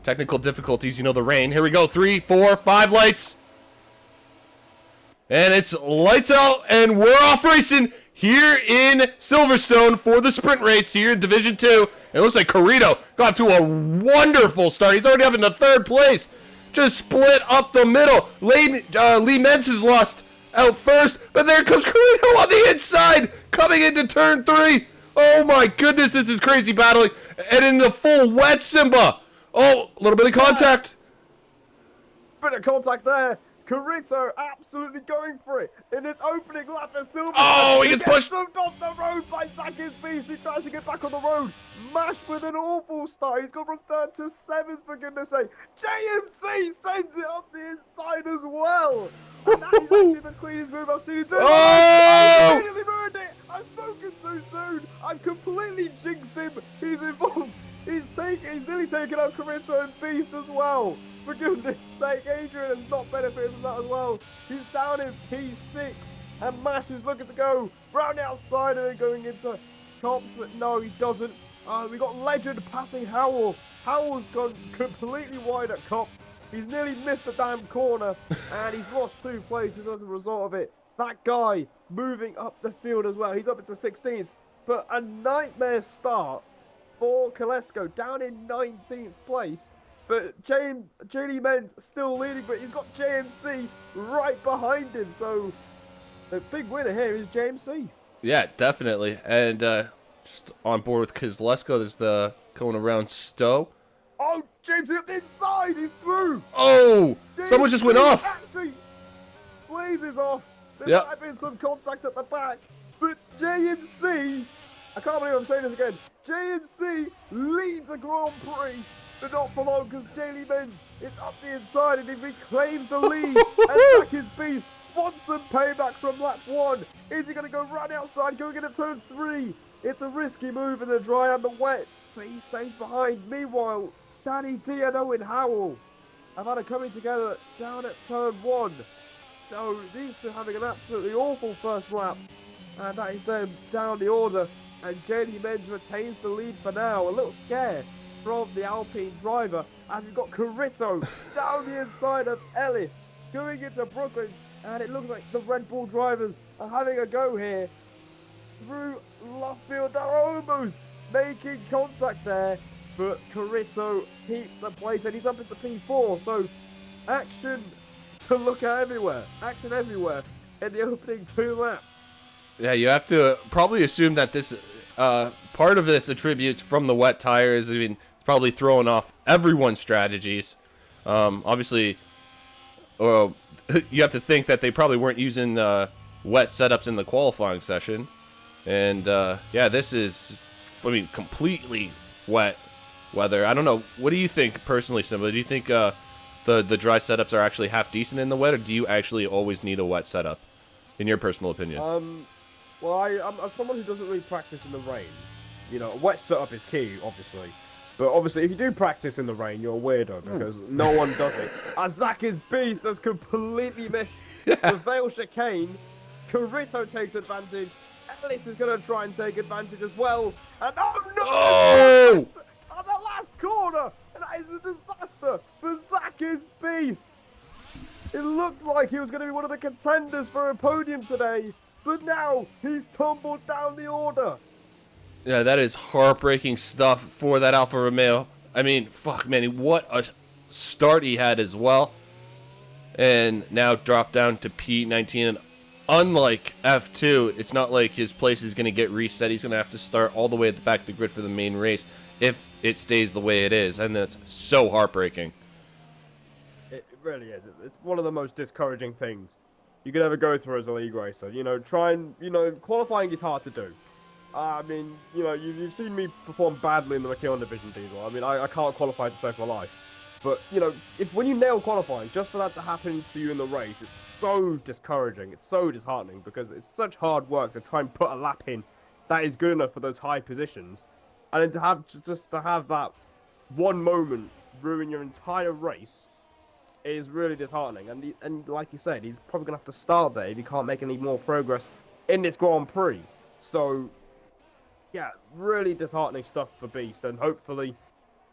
Technical difficulties, you know, the rain. Here we go. 3, 4, 5 lights. And it's lights out, and we're off racing here in Silverstone for the sprint race here in Division 2. It looks like Carrito got to a wonderful start. He's already up into 3rd place. Just split up the middle. Lee Mentz is lost out first, but there comes Carrito on the inside, coming into turn 3. Oh my goodness, this is crazy battling. And in the full wet Simba. Oh, a little bit of contact. Bit of contact there. Carrito absolutely going for it in his opening lap at Silverstone. Oh, he gets pushed off the road by Zakis Beast. He tries to get back on the road. Mash with an awful start. He's gone from 3rd to 7th, for goodness sake. JMC sends it up the inside as well. And that is actually the cleanest move I've seen him do. Oh! I immediately ruined it. I've spoken too soon. I've completely jinxed him. He's involved. He's nearly taken out Carrito and Beast as well. For goodness sake, Adrian has not benefited from that as well. He's down in P6, and Mash is looking to go round the outside and then going into Cops, but no, he doesn't. We got Legend passing Howell. Howell's gone completely wide at Cops. He's nearly missed the damn corner, and he's lost 2 places as a result of it. That guy moving up the field as well. He's up into 16th, but a nightmare start for Kolesko, down in 19th place. But JD Men's still leading, but he's got JMC right behind him. So the big winner here is JMC. Yeah, definitely. And just on board with Kozlesko, there's the going around Stowe. Oh, JMC up the inside. He's through. Oh, JMC someone just went off. Actually blazes off. There Yep. might have been some contact at the back. But JMC, I can't believe I'm saying this again. JMC leads the Grand Prix. But not for long, because JD Menz is up the inside and he reclaims the lead. And Zakis Beast wants some payback from lap 1. Is he going to go right outside, going into turn 3? It's a risky move in the dry and the wet, but he stays behind. Meanwhile, Danny D and Owen Howell have had a coming together down at turn 1. So these two having an absolutely awful first lap. And that is them down the order. And JD Menz retains the lead for now. A little scared from the Alpine driver, and we've got Carrito down the inside of Ellis going into Brooklyn, and it looks like the Red Bull drivers are having a go here through Luffield. They're almost making contact there, but Carrito keeps the place and he's up into P4. So action to look at everywhere, action everywhere in the opening 2 laps. Yeah, you have to probably assume that this part of this attributes from the wet tires. I mean, it's probably throwing off everyone's strategies. Obviously, you have to think that they probably weren't using wet setups in the qualifying session. And yeah, this is, I mean, completely wet weather. I don't know. What do you think personally, Simba? Do you think the dry setups are actually half decent in the wet, or do you actually always need a wet setup, in your personal opinion? Well, I'm someone who doesn't really practice in the rain. You know, a wet setup is key, obviously. But obviously, if you do practice in the rain, you're a weirdo, because no one does it. Zakis Beast has completely missed the Vale chicane. Carrito takes advantage. Ellis is going to try and take advantage as well. And oh no! Oh! On the last corner! And that is a disaster for Zakis Beast. It looked like he was going to be one of the contenders for a podium today. But now he's tumbled down the order. Yeah, that is heartbreaking stuff for that Alfa Romeo. I mean, fuck, man, what a start he had as well. And now dropped down to P19. And unlike F2, it's not like his place is going to get reset. He's going to have to start all the way at the back of the grid for the main race if it stays the way it is. And that's so heartbreaking. It really is. It's one of the most discouraging things you could ever go through as a league racer. You know, qualifying is hard to do. I mean, you know, you've seen me perform badly in the McKeown Division Diesel. I mean, I can't qualify to save my life. But, you know, when you nail qualifying, just for that to happen to you in the race, it's so discouraging. It's so disheartening because it's such hard work to try and put a lap in that is good enough for those high positions. And then to have that one moment ruin your entire race is really disheartening. And like you said, he's probably going to have to start there if he can't make any more progress in this Grand Prix. So, yeah, really disheartening stuff for Beast. And hopefully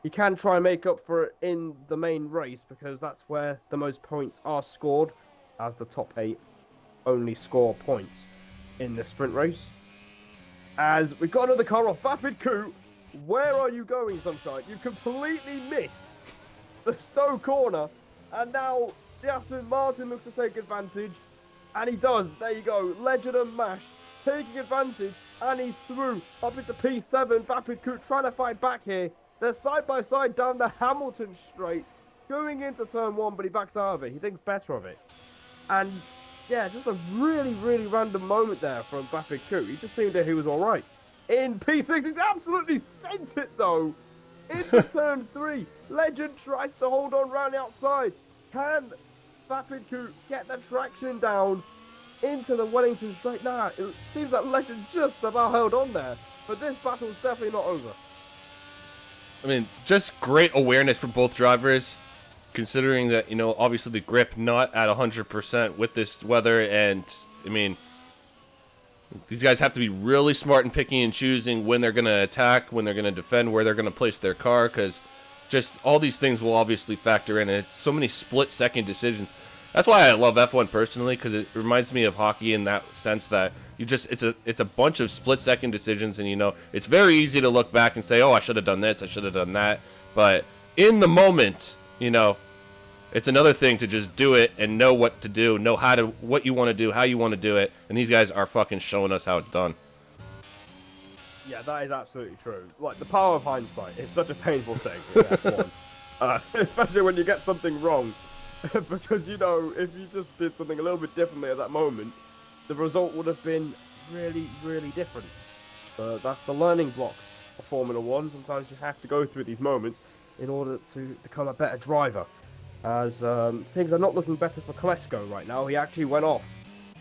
he can try and make up for it in the main race because that's where the most points are scored, as the top 8 only score points in the sprint race. As we got another car off, Vapid Coup. Where are you going, Sunshine? You completely missed the Stowe corner, and now the Aston Martin looks to take advantage, and he does. There you go, Legend and Mash taking advantage, and he's through up into P7. Vapid Coup trying to fight back here. They're side by side down the Hamilton straight, going into turn 1, but he backs out of it. He thinks better of it, and yeah, just a really, really random moment there from Vapid Coup. He just seemed that he was all right. In P6, he's absolutely sent it, though. Into turn 3. Legend tries to hold on round the outside. Can Vapid Coup get the traction down into the Wellington straight? Now, it seems that Legend just about held on there. But this battle's definitely not over. I mean, just great awareness from both drivers, considering that, you know, obviously the grip not at 100% with this weather, and, I mean, these guys have to be really smart in picking and choosing when they're going to attack, when they're going to defend, where they're going to place their car, because just all these things will obviously factor in, and it's so many split-second decisions. That's why I love F1 personally, because it reminds me of hockey in that sense that you just it's a bunch of split-second decisions, and, you know, it's very easy to look back and say, oh, I should have done this, I should have done that, but in the moment, you know, it's another thing to just do it and know what to do, know what you want to do, how you want to do it, and these guys are fucking showing us how it's done. Yeah, that is absolutely true. Like, the power of hindsight is such a painful thing in F1. Especially when you get something wrong. Because, you know, if you just did something a little bit differently at that moment, the result would have been really, really different. But that's the learning blocks of Formula 1. Sometimes you have to go through these moments in order to become a better driver. As things are not looking better for Klesko right now. He actually went off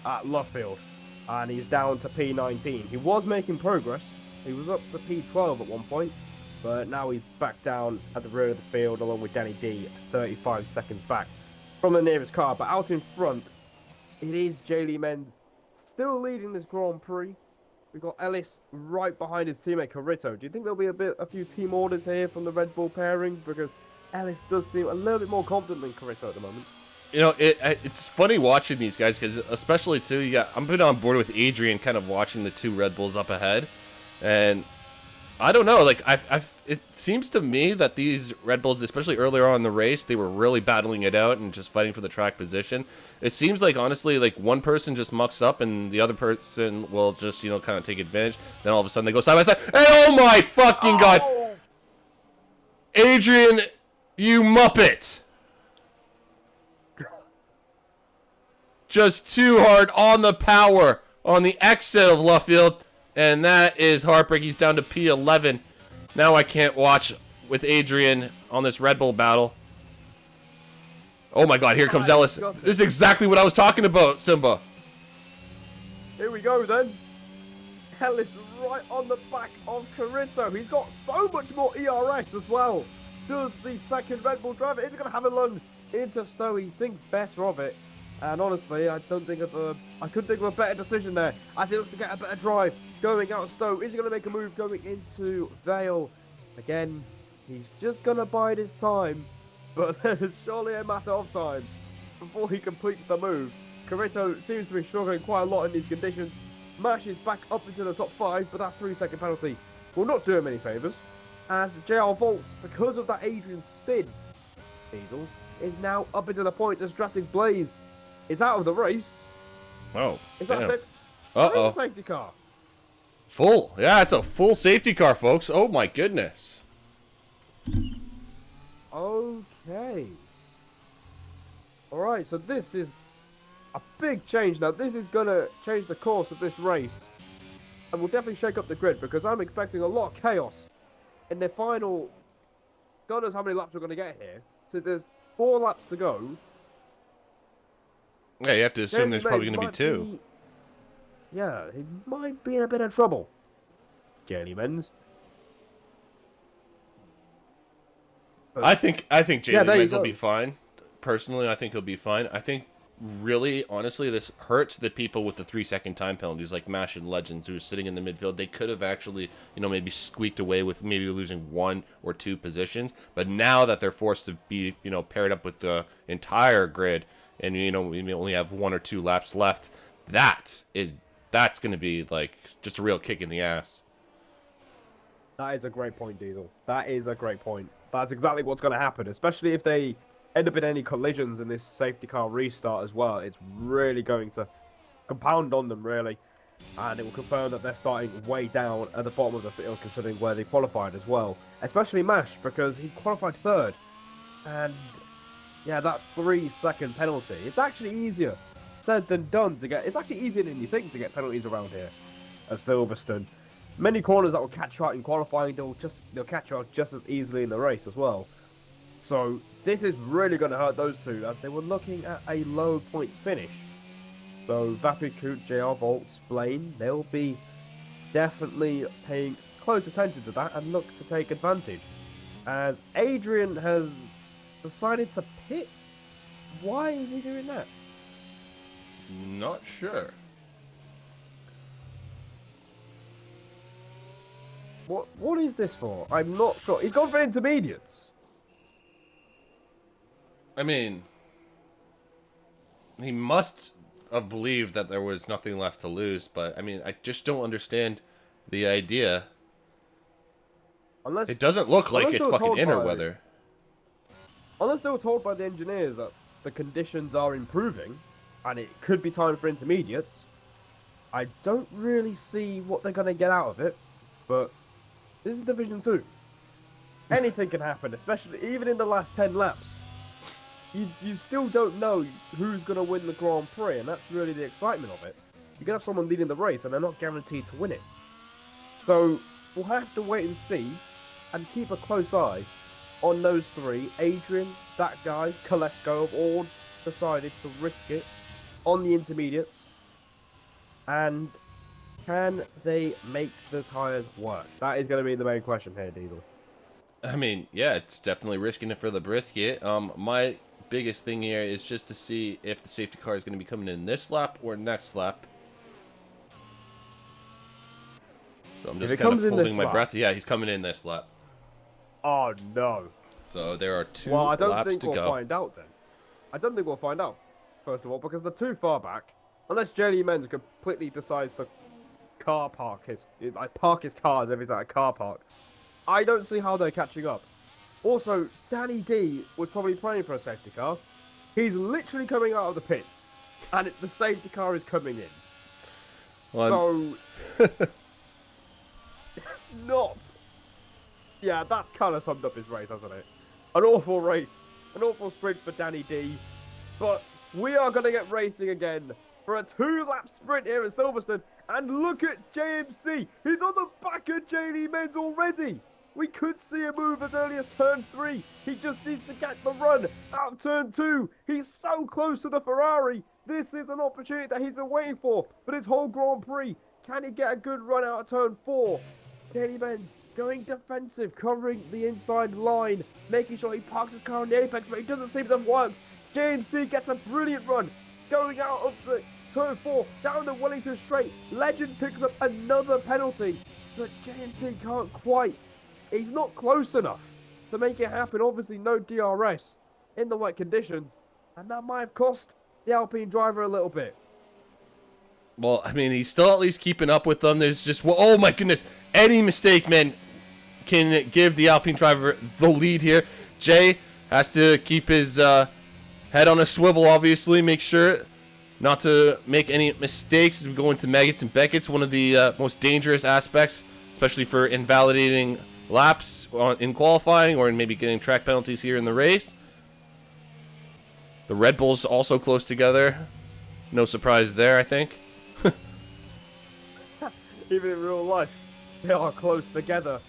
at Luffield, and he's down to P19. He was making progress. He was up to P12 at one point, but now he's back down at the rear of the field along with Danny D, 35 seconds back from the nearest car. But out in front, it is J. Menz still leading this Grand Prix. We've got Ellis right behind his teammate Carrito. Do you think there'll be a few team orders here from the Red Bull pairing? Because Ellis does seem a little bit more confident than Carrito at the moment. You know, it's funny watching these guys, because especially too, I'm been on board with Adrian, kind of watching the two Red Bulls up ahead, and I don't know, like it seems to me that these Red Bulls, especially earlier on in the race, they were really battling it out and just fighting for the track position. It seems like, honestly, like one person just mucks up and the other person will just, you know, kind of take advantage. Then all of a sudden they go side by side. And oh my fucking god, Adrian, you muppet! Just too hard on the power on the exit of Luffield, and that is heartbreaking. He's down to P11. Now I can't watch with Adrian on this Red Bull battle. Oh my god, here comes Ellis. This is exactly what I was talking about, Simba. Here we go then. Ellis right on the back of Carrito. He's got so much more ERS as well. Does the second Red Bull driver? Is he going to have a lunge into Stowe? He thinks better of it. And honestly, I couldn't think of a better decision there. As he looks to get a better drive going out of Stowe. Is he going to make a move going into Vale? Again, he's just going to bide his time. But there's surely a matter of time before he completes the move. Carrito seems to be struggling quite a lot in these conditions. Mash is back up into the top 5, but that 3-second penalty will not do him any favours. As JR Volts, because of that Adrian spin, Diesel is now up into the point as Drastic Blaze is out of the race. Oh, is that it? Uh-oh. Safety car. Full. Yeah, it's a full safety car, folks. Oh my goodness. Okay. Alright, so this is a big change now. This is going to change the course of this race. And will definitely shake up the grid, because I'm expecting a lot of chaos in the final. God knows how many laps we're going to get here. So there's 4 laps to go. Yeah, you have to assume there's probably going to be 2. Yeah, he might be in a bit of trouble. Jerry Menz. I think Jalen Menz will be fine. Personally, I think he'll be fine. I think really, honestly, this hurts the people with the 3-second time penalties, like Mash and Legends, who are sitting in the midfield. They could have actually, maybe squeaked away with maybe losing 1 or 2 positions. But now that they're forced to be, paired up with the entire grid, and we only have 1 or 2 laps left, that's going to be like just a real kick in the ass. That is a great point, Diesel. That is a great point. That's exactly what's going to happen, especially if they end up in any collisions in this safety car restart as well. It's really going to compound on them, really. And it will confirm that they're starting way down at the bottom of the field, considering where they qualified as well. Especially Mash, because he qualified third. And yeah, that 3-second penalty, it's actually easier said than done to get. It's actually easier than you think to get penalties around here at Silverstone. Many corners that will catch you out in qualifying, they'll catch you out just as easily in the race as well. So this is really going to hurt those two, as they were looking at a low points finish. So Vapu, Coot, JR, Volts, Blaine, they'll be definitely paying close attention to that and look to take advantage. As Adrian has decided to pit. Why is he doing that? Not sure. What is this for? I'm not sure. He's gone for intermediates. I mean, he must have believed that there was nothing left to lose, but I mean, I just don't understand the idea. It doesn't look like it's fucking inner weather. Unless they were told by the engineers that the conditions are improving and it could be time for intermediates, I don't really see what they're going to get out of it, but this is Division 2. Anything can happen, especially even in the last 10 laps. You still don't know who's going to win the Grand Prix, and that's really the excitement of it. You can have someone leading the race, and they're not guaranteed to win it. So we'll have to wait and see, and keep a close eye on those three. Adrian, that guy, Kolesko have all decided to risk it on the intermediates. And can they make the tyres work? That is going to be the main question here, Diesel. I mean, yeah, it's definitely risking it for the brisket. My biggest thing here is just to see if the safety car is going to be coming in this lap or next lap. So I'm just kind of holding my breath. Yeah, he's coming in this lap. Oh, no. So there are 2 laps to go. Well, I don't think we'll find out then. I don't think we'll find out, first of all, because they're too far back. Unless Jelly Menz completely decides to park his cars every time a car park. I don't see how they're catching up. Also, Danny D was probably praying for a safety car. He's literally coming out of the pits, and the safety car is coming in. So, it's not. Yeah, that's kind of summed up his race, hasn't it? An awful race, an awful sprint for Danny D. But we are going to get racing again for a 2-lap sprint here at Silverstone. And look at JMC. He's on the back of JD Menz already. We could see a move as early as turn 3. He just needs to get the run out of turn 2. He's so close to the Ferrari. This is an opportunity that he's been waiting for his whole Grand Prix. Can he get a good run out of turn 4? JD Menz going defensive, covering the inside line, making sure he parks his car on the apex, but he doesn't seem to work. JMC gets a brilliant run, going out of the turn 4, down the Wellington straight. Legend picks up another penalty, but JMC can't quite. He's not close enough to make it happen. Obviously, no DRS in the wet conditions, and that might have cost the Alpine driver a little bit. Well, I mean, he's still at least keeping up with them. There's just, oh my goodness, any mistake, man, can give the Alpine driver the lead here. Jay has to keep his head on a swivel, obviously, make sure not to make any mistakes as we go into Maggots and Beckett's, one of the most dangerous aspects, especially for invalidating laps in qualifying or in maybe getting track penalties here in the race. The Red Bulls also close together. No surprise there, I think. Even in real life, they are close together.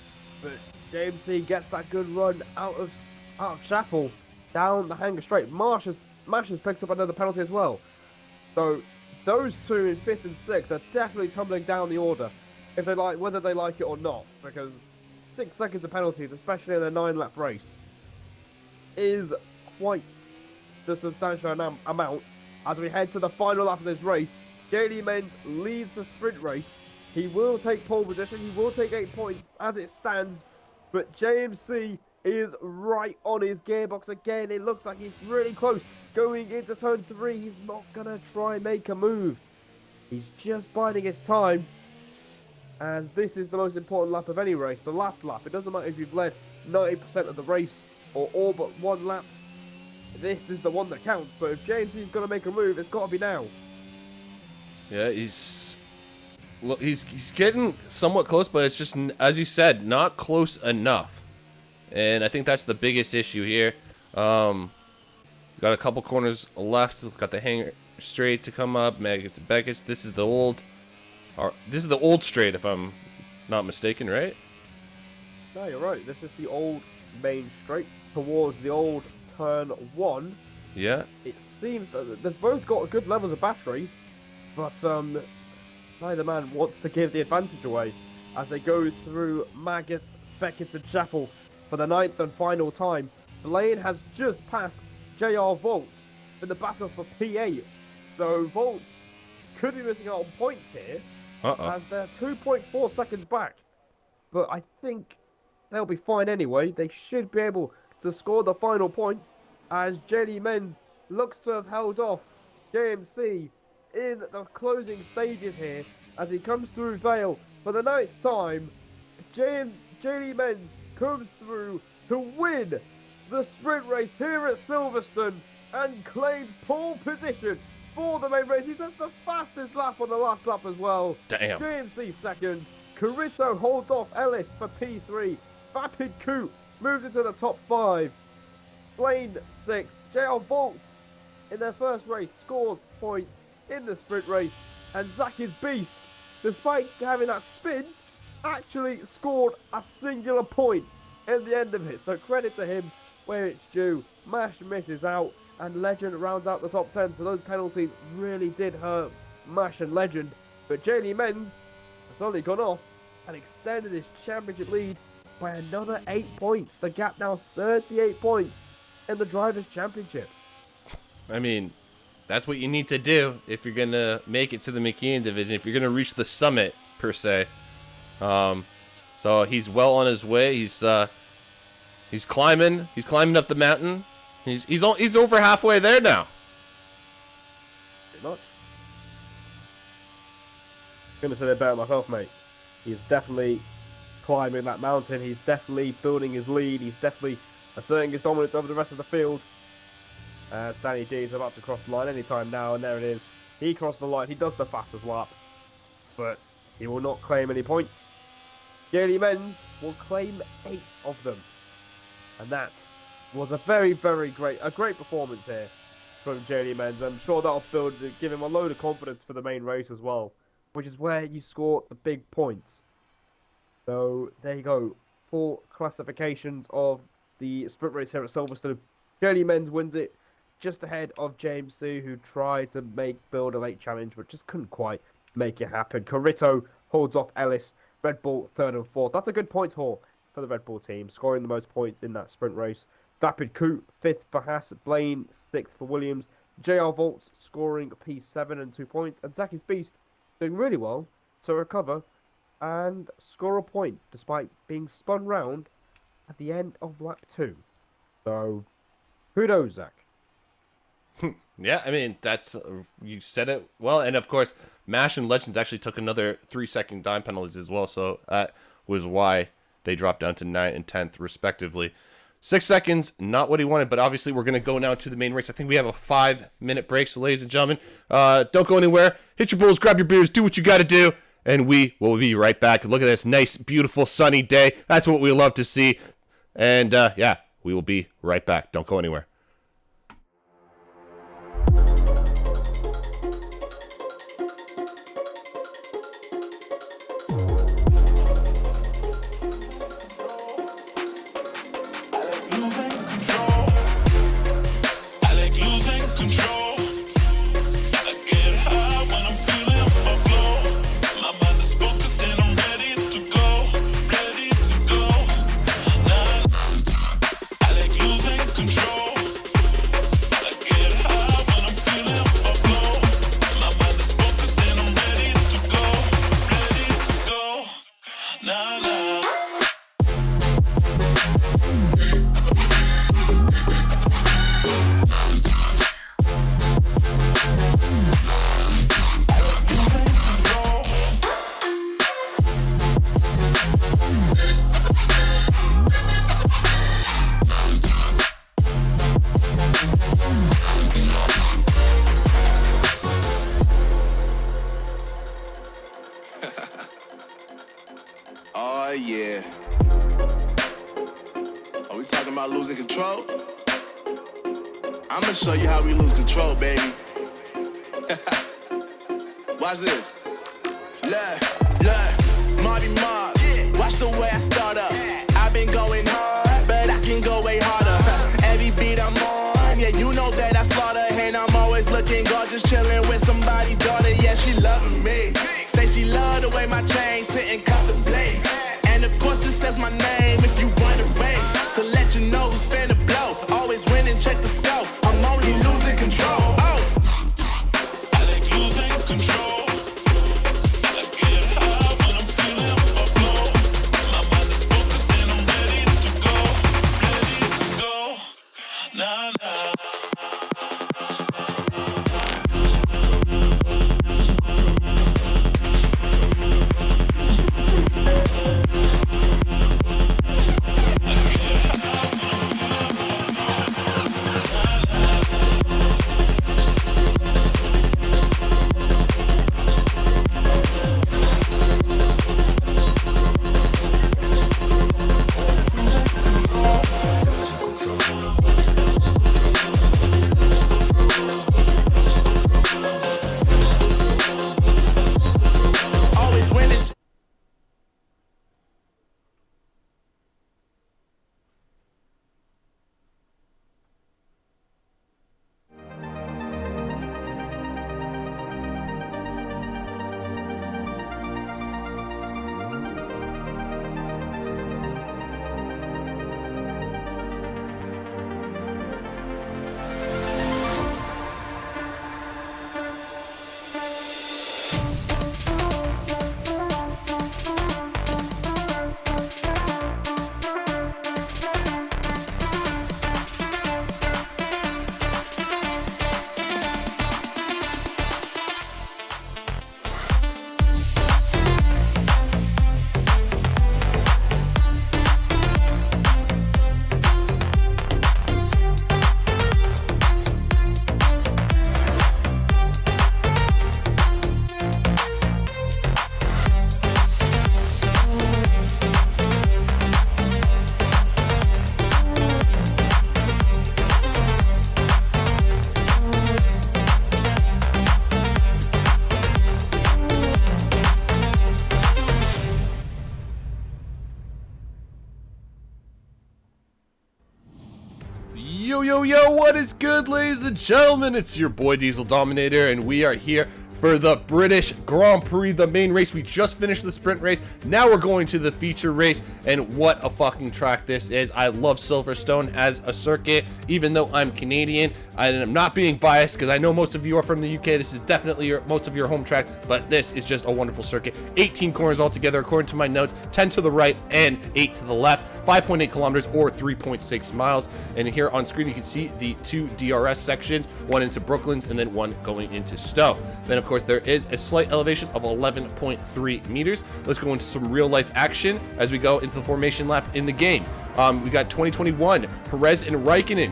But JMC gets that good run out of Chapel down the hanger straight. Marsh has picked up another penalty as well. So those two in 5th and 6th are definitely tumbling down the order, if they like, whether they like it or not, because 6 seconds of penalties, especially in a 9-lap race, is quite the substantial amount. as we head to the final lap of this race. Jaley Menz leads the sprint race. He will take pole position. He will take 8 points as it stands. But JMC is right on his gearbox again. It looks like he's really close. Going into turn 3, he's not going to try and make a move. He's just biding his time, as this is the most important lap of any race, the last lap. It doesn't matter if you've led 90% of the race or all but one lap. This is the one that counts. So if JMC's going to make a move, it's got to be now. Yeah, he's getting somewhat close, but it's just, as you said, not close enough. And I think that's the biggest issue here. Got a couple corners left. Got the hanger straight to come up. Maggots and Beckett's. This is the old straight, if I'm not mistaken, right? No, you're right. This is the old main straight towards the old turn 1. Yeah. It seems that they've both got good levels of battery, but neither man wants to give the advantage away as they go through Maggots, Beckett's and Chapel for the 9th and final time. Blaine has just passed JR Volts in the battle for P8. So Volts could be missing out on points here, as they're 2.4 seconds back. But I think they'll be fine anyway. They should be able to score the final point, as Jaley Menz looks to have held off JMC in the closing stages here as he comes through Vale for the 9th time. Jaley Menz comes through to win the sprint race here at Silverstone and claims pole position for the main race. He does the fastest lap on the last lap as well. Damn. JMC second. Carrito holds off Ellis for P3. Vapid Coop moves into the top 5. Blaine 6th. JR Volts in their first race scores points in the sprint race. And Zach is Beast, despite having that spin, actually scored a singular point at the end of it. So credit to him where it's due. Mash misses out and Legend rounds out the top 10. So those penalties really did hurt Mash and Legend. But Jaley Menz has only gone off and extended his championship lead by another 8 points. The gap now 38 points in the Drivers' Championship. I mean, that's what you need to do if you're going to make it to the McKeon division, if you're going to reach the summit, per se. So he's well on his way. He's climbing up the mountain. He's over halfway there now. Pretty much. Couldn't have said it better myself, mate. He's definitely climbing that mountain. He's definitely building his lead. He's definitely asserting his dominance over the rest of the field. Stanley D is about to cross the line anytime now, and there it is. He crossed the line. He does the fastest lap, but he will not claim any points. Jaley Menz will claim 8 of them, and that was a very, very great performance here from Jaley Menz. I'm sure that'll give him a load of confidence for the main race as well, which is where you score the big points. So there you go. 4 classifications of the sprint race here at Silverstone. Jaley Menz wins it, just ahead of James C, who tried to build a late challenge, but just couldn't quite make it happen. Carrito holds off Ellis. Red Bull 3rd and 4th. That's a good point haul for the Red Bull team, scoring the most points in that sprint race. Vapid Coop 5th for Haas. Blaine 6th for Williams. JR Volts scoring P7 and 2 points. And Zacky's Beast doing really well to recover and score a point despite being spun round at the end of lap 2. So, kudos, Zach. Yeah, I mean, that's you said it well. And of course, Mash and Legends actually took another 3-second time penalties as well. So that was why they dropped down to 9th and 10th, respectively. 6 seconds, not what he wanted, but obviously we're going to go now to the main race. I think we have a 5-minute break. So, ladies and gentlemen, don't go anywhere. Hit your bulls, grab your beers, do what you got to do. And we will be right back. Look at this nice, beautiful, sunny day. That's what we love to see. And yeah, we will be right back. Don't go anywhere. losing control? I'ma show you how we lose control, baby. Watch this. Look, Marty Mark. Watch the way I start up. I've been going hard, but I can go way harder. Every beat I'm on, yeah, you know that I slaughter. And I'm always looking gorgeous, chilling with somebody's daughter. Yeah, she loving me. Say she love the way my chain sit and contemplate. And of course it says my name if you wanna rate. To let you know who's finna blow. Always win and check the scope. I'm only losing control. Oh, I like losing control. I like get high when I'm feeling my flow. My mind is focused and I'm ready to go. Ready to go. Nah, nah. Yo, what is good, ladies and gentlemen? It's your boy Diesel Dominator, and we are here for the British Grand Prix, the main race. We just finished the sprint race. Now we're going to the feature race, and what a fucking track this is. I love Silverstone as a circuit, even though I'm Canadian. I'm not being biased because I know most of you are from the UK. This is definitely most of your home track, but this is just a wonderful circuit. 18 corners altogether, according to my notes, 10 to the right and 8 to the left, 5.8 kilometers or 3.6 miles. And here on screen, you can see the two DRS sections, one into Brooklands and then one going into Stowe. Then, of course, there is a slight elevation of 11.3 meters. Let's go into some real life action as we go into the formation lap in the game. We got 2021, Perez and Raikkonen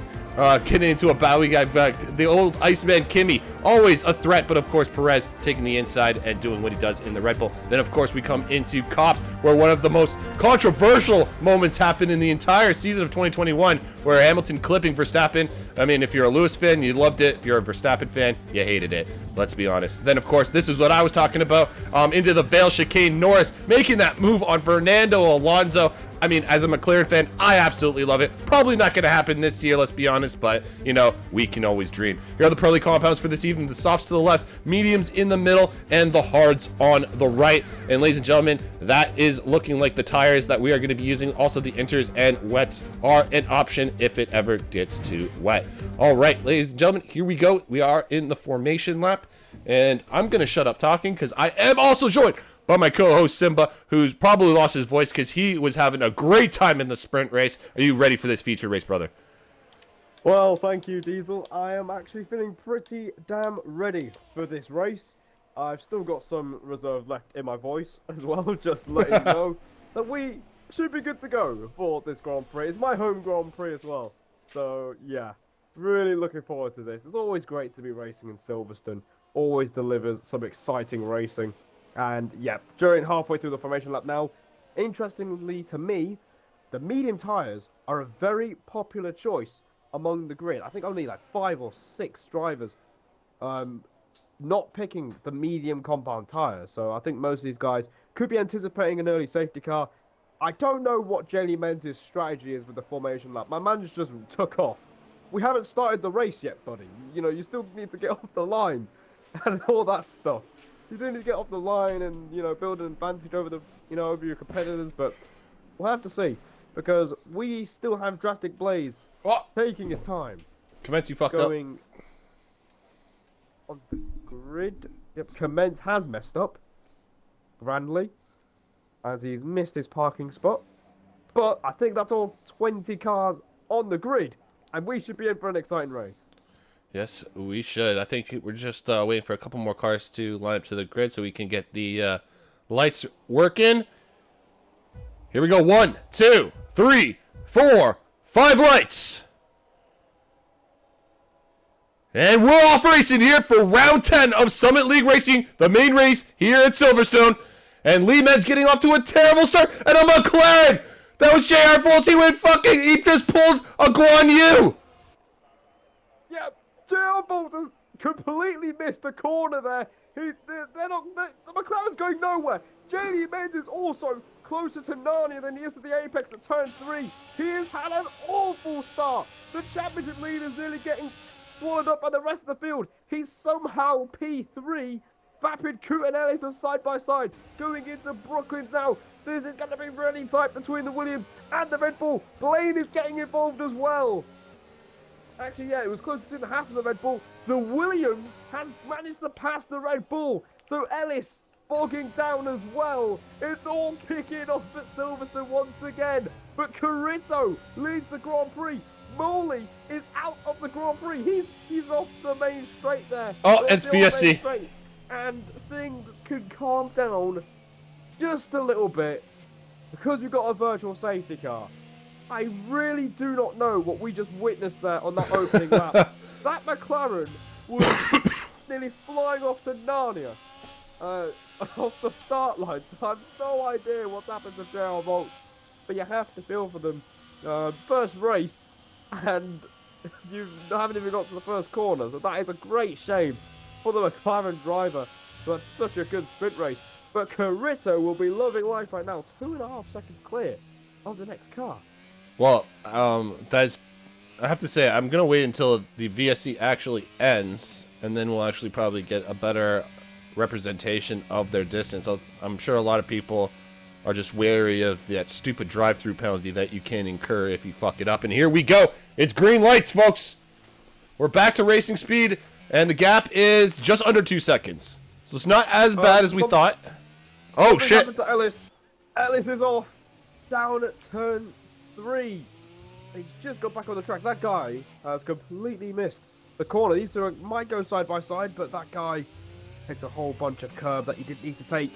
getting into a battle. We got the old Iceman Kimi, always a threat, but of course Perez taking the inside and doing what he does in the Red Bull. Then of course we come into Cops, where one of the most controversial moments happened in the entire season of 2021, where Hamilton clipping Verstappen. I mean, if you're a Lewis fan, you loved it. If you're a Verstappen fan, you hated it. Let's be honest. Then of course, this is what I was talking about, into the Vale chicane. Norris making that move on Fernando Alonso. I mean, as a McLaren fan, I absolutely love it. Probably not going to happen this year, let's be honest, but, you know, we can always dream. Here are the Pirelli compounds for this evening. The softs to the left, mediums in the middle, and the hards on the right. And ladies and gentlemen, that is looking like the tires that we are going to be using. Also, the inters and wets are an option if it ever gets too wet. All right, ladies and gentlemen, here we go. We are in the formation lap, and I'm going to shut up talking because I am also joined by my co-host Simba, who's probably lost his voice because he was having a great time in the sprint race. Are you ready for this feature race, brother? Well, thank you, Diesel. I am actually feeling pretty damn ready for this race. I've still got some reserve left in my voice as well, just letting you know that we should be good to go for this Grand Prix. It's my home Grand Prix as well. So, yeah, really looking forward to this. It's always great to be racing in Silverstone. Always delivers some exciting racing. And yeah, during halfway through the formation lap now, interestingly to me, the medium tyres are a very popular choice among the grid. I think only like 5 or 6 drivers not picking the medium compound tyre. So I think most of these guys could be anticipating an early safety car. I don't know what Jaylee Menzies' strategy is with the formation lap. My man just took off. We haven't started the race yet, buddy. You know, you still need to get off the line and all that stuff. You do need to get off the line and, you know, build an advantage over the, you know, over your competitors. But we'll have to see, because we still have Drastic Blaze taking his time. Commence, you fucked going on the grid. Yep, Commence has messed up grandly, as he's missed his parking spot. But I think that's all 20 cars on the grid, and we should be in for an exciting race. Yes, we should. I think we're just waiting for a couple more cars to line up to the grid so we can get the lights working. Here we go. 1, 2, 3, 4, 5 lights. And we're off racing here for round 10 of Summit League Racing, the main race here at Silverstone. And Lee Med's getting off to a terrible start, and a McLaren! That was JR Faulty he just pulled a Guan Yu! Yeah, JR Faulty completely missed the corner there. The McLaren's going nowhere. JD Mendes is also closer to Narnia than he is to the apex at turn 3. He has had an awful start. The championship leader is nearly getting swallowed up by the rest of the field. He's somehow P3. Vapid, Coot and Ellis are side by side. Going into Brooklyn now. This is going to be really tight between the Williams and the Red Bull. Blaine is getting involved as well. Actually, yeah, it was close between the Haas and the Red Bull. The Williams has managed to pass the Red Bull. So Ellis bogging down as well. It's all kicking off at Silverstone once again. But Carrito leads the Grand Prix. Moley is out of the Grand Prix. He's off the main straight there. Oh, it's VSC. And things could calm down just a little bit because we've got a virtual safety car. I really do not know what we just witnessed there on that opening lap. That McLaren was nearly flying off to Narnia off the start line. So I have no idea what's happened to JR Volt, but you have to feel for them. First race, and you haven't even got to the first corner, so that is a great shame for the McLaren driver. That's such a good sprint race. But Carrito will be loving life right now. 2.5 seconds clear of the next car. Well, I have to say, I'm going to wait until the VSC actually ends, and then we'll actually probably get a better representation of their distance. I'm sure a lot of people are just wary of that stupid drive-through penalty that you can incur if you fuck it up. And here we go. It's green lights, folks. We're back to racing speed, and the gap is just under 2 seconds. So it's not as bad as we thought. Oh, shit. Happened to Ellis. Ellis is off. Down at turn 3. He's just got back on the track. That guy has completely missed the corner. These two might go side by side, but that guy takes a whole bunch of curb that he didn't need to take,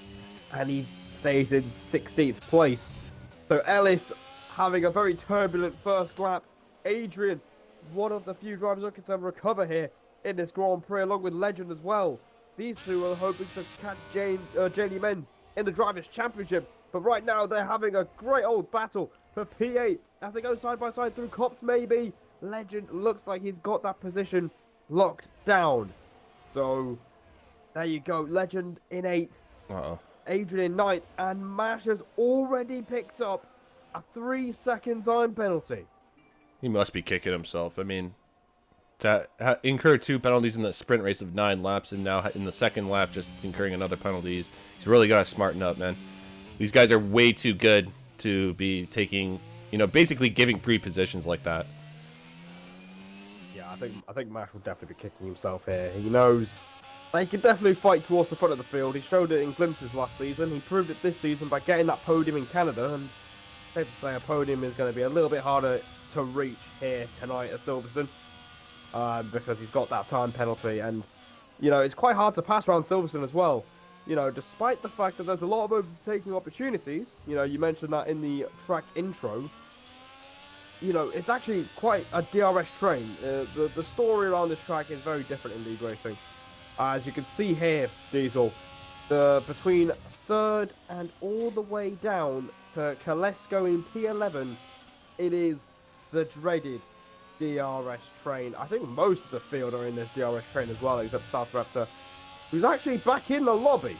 and he stays in 16th place. So Ellis having a very turbulent first lap. Adrian, one of the few drivers looking to recover here in this Grand Prix, along with Legend as well. These two are hoping to catch Jaylee Menz in the Drivers' Championship. But right now, they're having a great old battle for P8 as they go side by side through Cops, maybe. Legend looks like he's got that position locked down. So, there you go. Legend in 8th. Uh-oh. Adrian in 9th. And Mash has already picked up a 3-second time penalty. He must be kicking himself. I mean, to incur 2 penalties in the sprint race of 9 laps, and now in the second lap just incurring another penalty, he's really got to smarten up, man. These guys are way too good to be taking, basically giving free positions like that. Yeah, I think Mash will definitely be kicking himself here. He knows that he can definitely fight towards the front of the field. He showed it in glimpses last season. He proved it this season by getting that podium in Canada, and safe to say a podium is going to be a little bit harder to reach here tonight at Silverstone. Because he's got that time penalty, and it's quite hard to pass around Silverstone as well. Despite the fact that there's a lot of overtaking opportunities. You mentioned that in the track intro. It's actually quite a DRS train. The story around this track is very different in league racing. As you can see here, Diesel, between 3rd and all the way down to Kalesko in P11 it is the dreaded DRS train. I think most of the field are in this DRS train as well, except South Raptor, who's actually back in the lobby,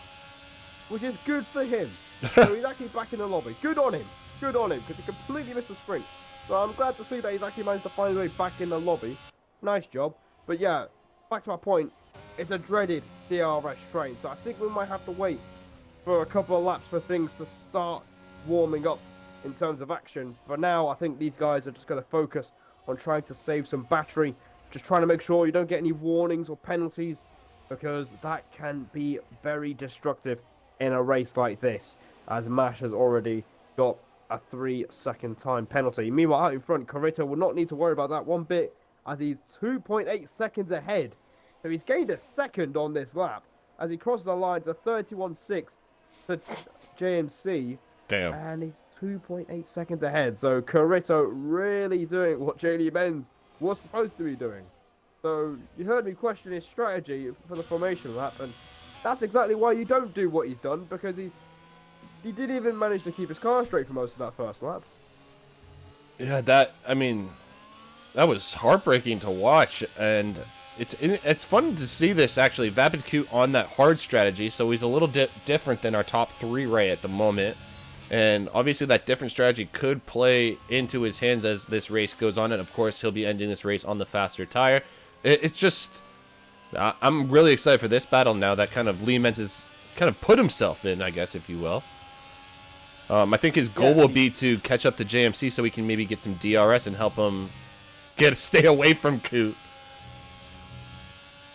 which is good for him. So he's actually back in the lobby. Good on him. Good on him, because he completely missed the sprint. So I'm glad to see that he's actually managed to find his way back in the lobby. Nice job. But yeah, back to my point, it's a dreaded DRS train. So I think we might have to wait for a couple of laps for things to start warming up in terms of action. For now, I think these guys are just going to focus on trying to save some battery, just trying to make sure you don't get any warnings or penalties, because that can be very destructive in a race like this, as Mash has already got a 3-second time penalty. Meanwhile, out in front, Corito will not need to worry about that one bit, as he's 2.8 seconds ahead. So he's gained a second on this lap, as he crosses the line to 31.6 for JMC. Damn. And he's 2.8 seconds ahead. So Corito really doing what JD Benz was supposed to be doing. So you heard me question his strategy for the formation lap, and that's exactly why you don't do what he's done, because he didn't even manage to keep his car straight for most of that first lap. Yeah, that was heartbreaking to watch, and it's fun to see this actually. Vapid Coot on that hard strategy, so he's a little different than our top 3 right at the moment. And obviously that different strategy could play into his hands as this race goes on. And of course, he'll be ending this race on the faster tire. It's just, I'm really excited for this battle now that kind of Lee Menz has kind of put himself in, I guess, if you will. I think his goal will be to catch up to JMC so he can maybe get some DRS and help him stay away from Coot.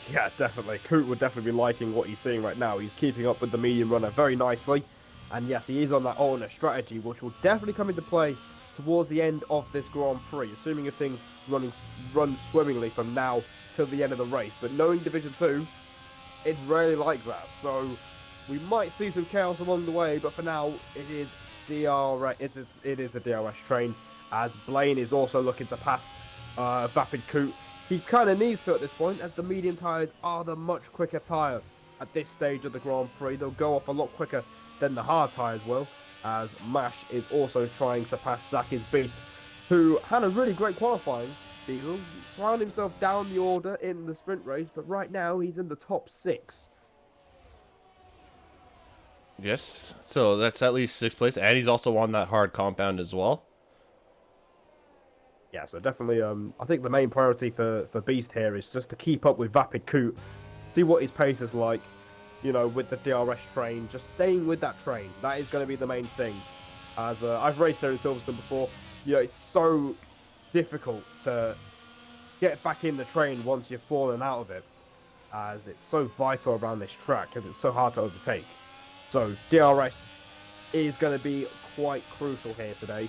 Yeah, definitely. Coot would definitely be liking what he's seeing right now. He's keeping up with the medium runner very nicely. And yes, he is on that alternate strategy, which will definitely come into play towards the end of this Grand Prix, assuming if things run swimmingly from now till the end of the race. But knowing Division 2, it's rarely like that. So we might see some chaos along the way, but for now, it is DRS. It is a DRS train, as Blaine is also looking to pass Vapid Coot. He kind of needs to at this point, as the medium tyres are the much quicker tyre at this stage of the Grand Prix. They'll go off a lot quicker than the hard tyres will, as Mash is also trying to pass Zaki's Beast, who had a really great qualifying. He found himself down the order in the sprint race, but right now he's in the top 6. Yes, so that's at least 6th place, and he's also on that hard compound as well. Yeah, so definitely, I think the main priority for Beast here is just to keep up with Vapid Coot, see what his pace is like, you know, with the DRS train, just staying with that train. That is going to be the main thing. As I've raced there in Silverstone before, you know, it's so difficult to get back in the train once you've fallen out of it, as it's so vital around this track, because it's so hard to overtake. So DRS is going to be quite crucial here today.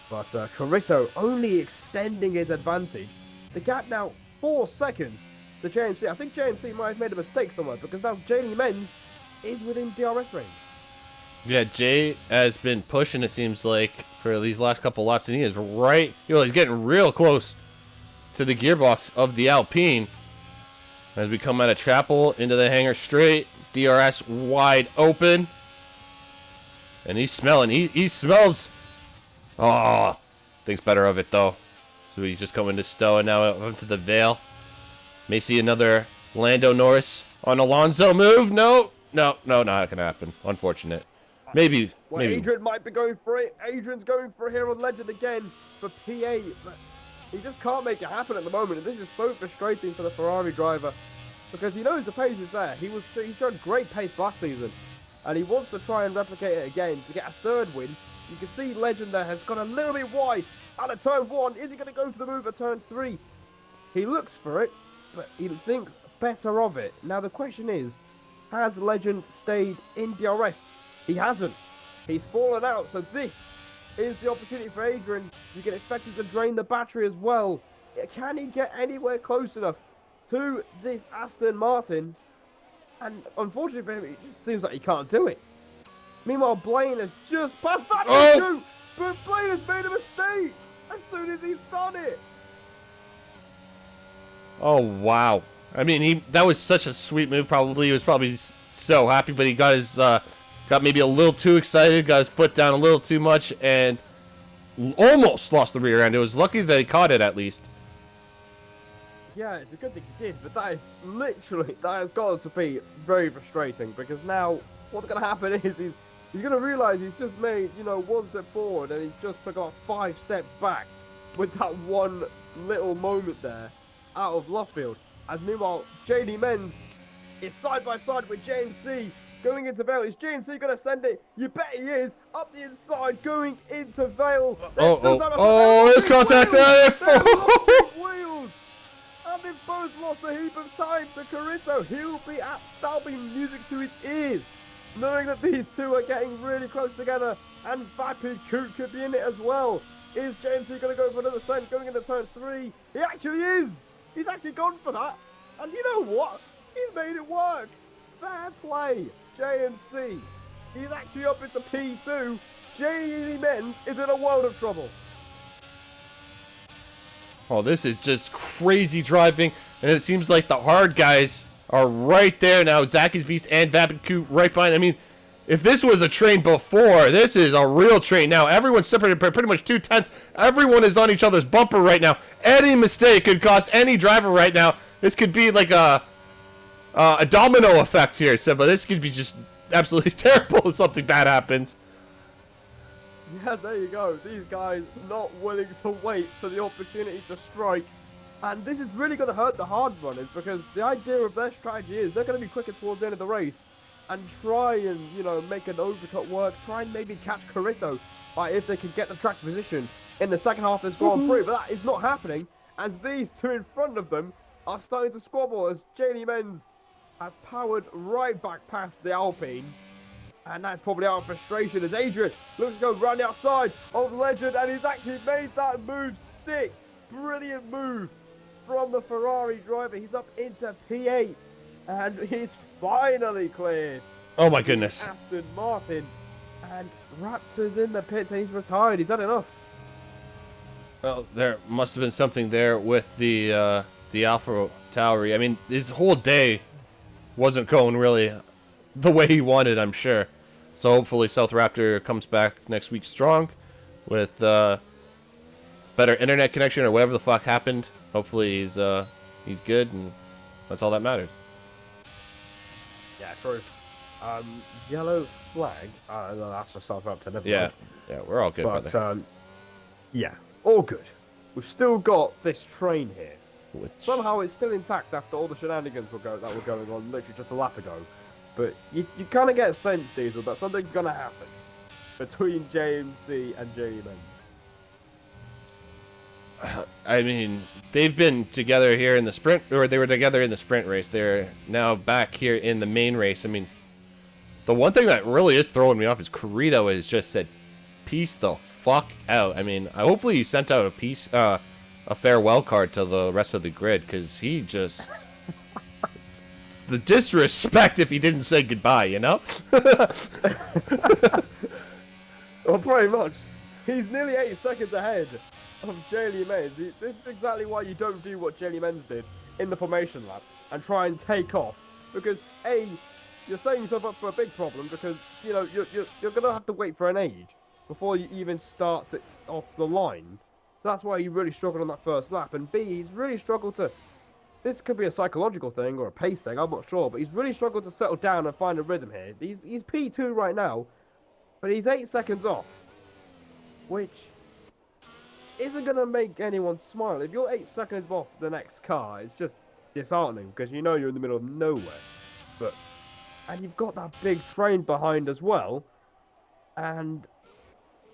But Corito only extending his advantage. The gap now 4 seconds to JMC. I think JMC might have made a mistake somewhere, because now JD Menz is within DRS range. Yeah, Jay has been pushing, it seems like, for these last couple laps, and he is right. You know, he's getting real close to the gearbox of the Alpine. As we come out of Chapel into the hangar straight, DRS wide open. And he's smelling. He smells. Oh, thinks better of it, though. So he's just coming to Stowe and now up to the Vale. May see another Lando Norris on Alonso move. No, not going to happen. Unfortunate. Maybe. Adrian might be going for it. Adrian's going for it here on Legend again for PA. But he just can't make it happen at the moment. And this is so frustrating for the Ferrari driver, because he knows the pace is there. He's shown great pace last season, and he wants to try and replicate it again to get a 3rd win. You can see Legend there has gone a little bit wide out of turn 1. Is he going to go for the move at turn 3? He looks for it, but he thinks better of it. Now the question is, has Legend stayed in DRS? He hasn't. He's fallen out, so this is the opportunity for Adrian. You can expect him to drain the battery as well. Can he get anywhere close enough to this Aston Martin? And unfortunately for him, it just seems like he can't do it. Meanwhile, Blaine has just passed that issue, but Blaine has made a mistake as soon as he's done it. Oh, wow. I mean, that was such a sweet move. Probably he was probably so happy, but he got his got maybe a little too excited, got his foot down a little too much, and almost lost the rear end. It was lucky that he caught it at least. Yeah, it's a good thing he did, but that has got to be very frustrating, because now what's going to happen is he's going to realise he's just made, you know, 1 step forward and he's just took off 5 steps back with that one little moment there out of left field. As meanwhile, JD Menz is side by side with James C. going into Vale. Is James C going to send it? You bet he is. Up the inside, going into Vale. There's contact there. Wheels. And they've both lost a heap of time to Carito. That'll be music to his ears, knowing that these two are getting really close together, and Vapid Coot could be in it as well. Is James C going to go for another send going into turn 3? He actually is. He's actually gone for that. And you know what? He's made it work. Fair play, JMC. He's actually up into P2. JD Menz is in a world of trouble. Oh, this is just crazy driving, and it seems like the hard guys are right there now. Zacky's Beast and Vapid Coot right behind. I mean, if this was a train before, this is a real train now. Everyone's separated by pretty much 2 tenths. Everyone is on each other's bumper right now. Any mistake could cost any driver right now. This could be like a domino effect here, Simba. This could be just absolutely terrible if something bad happens. Yeah, there you go. These guys not willing to wait for the opportunity to strike. And this is really going to hurt the hard runners, because the idea of their strategy is they're going to be quicker towards the end of the race and try and, you know, make an overcut work, try and maybe catch Carito if they can get the track position in the second half of this Grand Prix. But that is not happening, as these two in front of them are starting to squabble, as JD Menz has powered right back past the Alpine. And that's probably out of frustration, as Adrian looks to go round the outside of Legend, and he's actually made that move stick. Brilliant move from the Ferrari driver. He's up into P8, and he's finally cleared. Oh my goodness. Aston Martin, and Raptor's in the pits, and he's retired. He's had enough. Well, there must have been something there with the Alpha Tauri. I mean, his whole day wasn't going really the way he wanted, I'm sure. So hopefully South Raptor comes back next week strong with better internet connection or whatever the fuck happened. Hopefully he's good, and that's all that matters. Yeah, true. Yellow flag. No, that's for South Raptor. Never Yeah, mind. yeah, we're all good, But brother. yeah, all good. We've still got this train here. Which... Somehow it's still intact after all the shenanigans that were going on literally just a lap ago. But you kind of get a sense, Diesel, that something's going to happen between JMC and JD Menz. I mean, they've been together here in the sprint, or they were together in the sprint race. They're now back here in the main race. I mean, the one thing that really is throwing me off is Carito has just said, "Peace the fuck out." I mean, hopefully he sent out a farewell card to the rest of the grid, because he just... the disrespect if he didn't say goodbye, you know? Well, pretty much. He's nearly 8 seconds ahead of JD Menz. This is exactly why you don't do what JD Menz did in the formation lap and try and take off. Because, A, you're setting yourself up for a big problem, because, you know, you're going to have to wait for an age before you even start off the line. So that's why he really struggled on that first lap. And B, he's really struggled to... This could be a psychological thing or a pace thing, I'm not sure. But he's really struggled to settle down and find a rhythm here. He's P2 right now, but he's 8 seconds off, which isn't going to make anyone smile. If you're 8 seconds off the next car, it's just disheartening, because you know you're in the middle of nowhere. And you've got that big train behind as well. And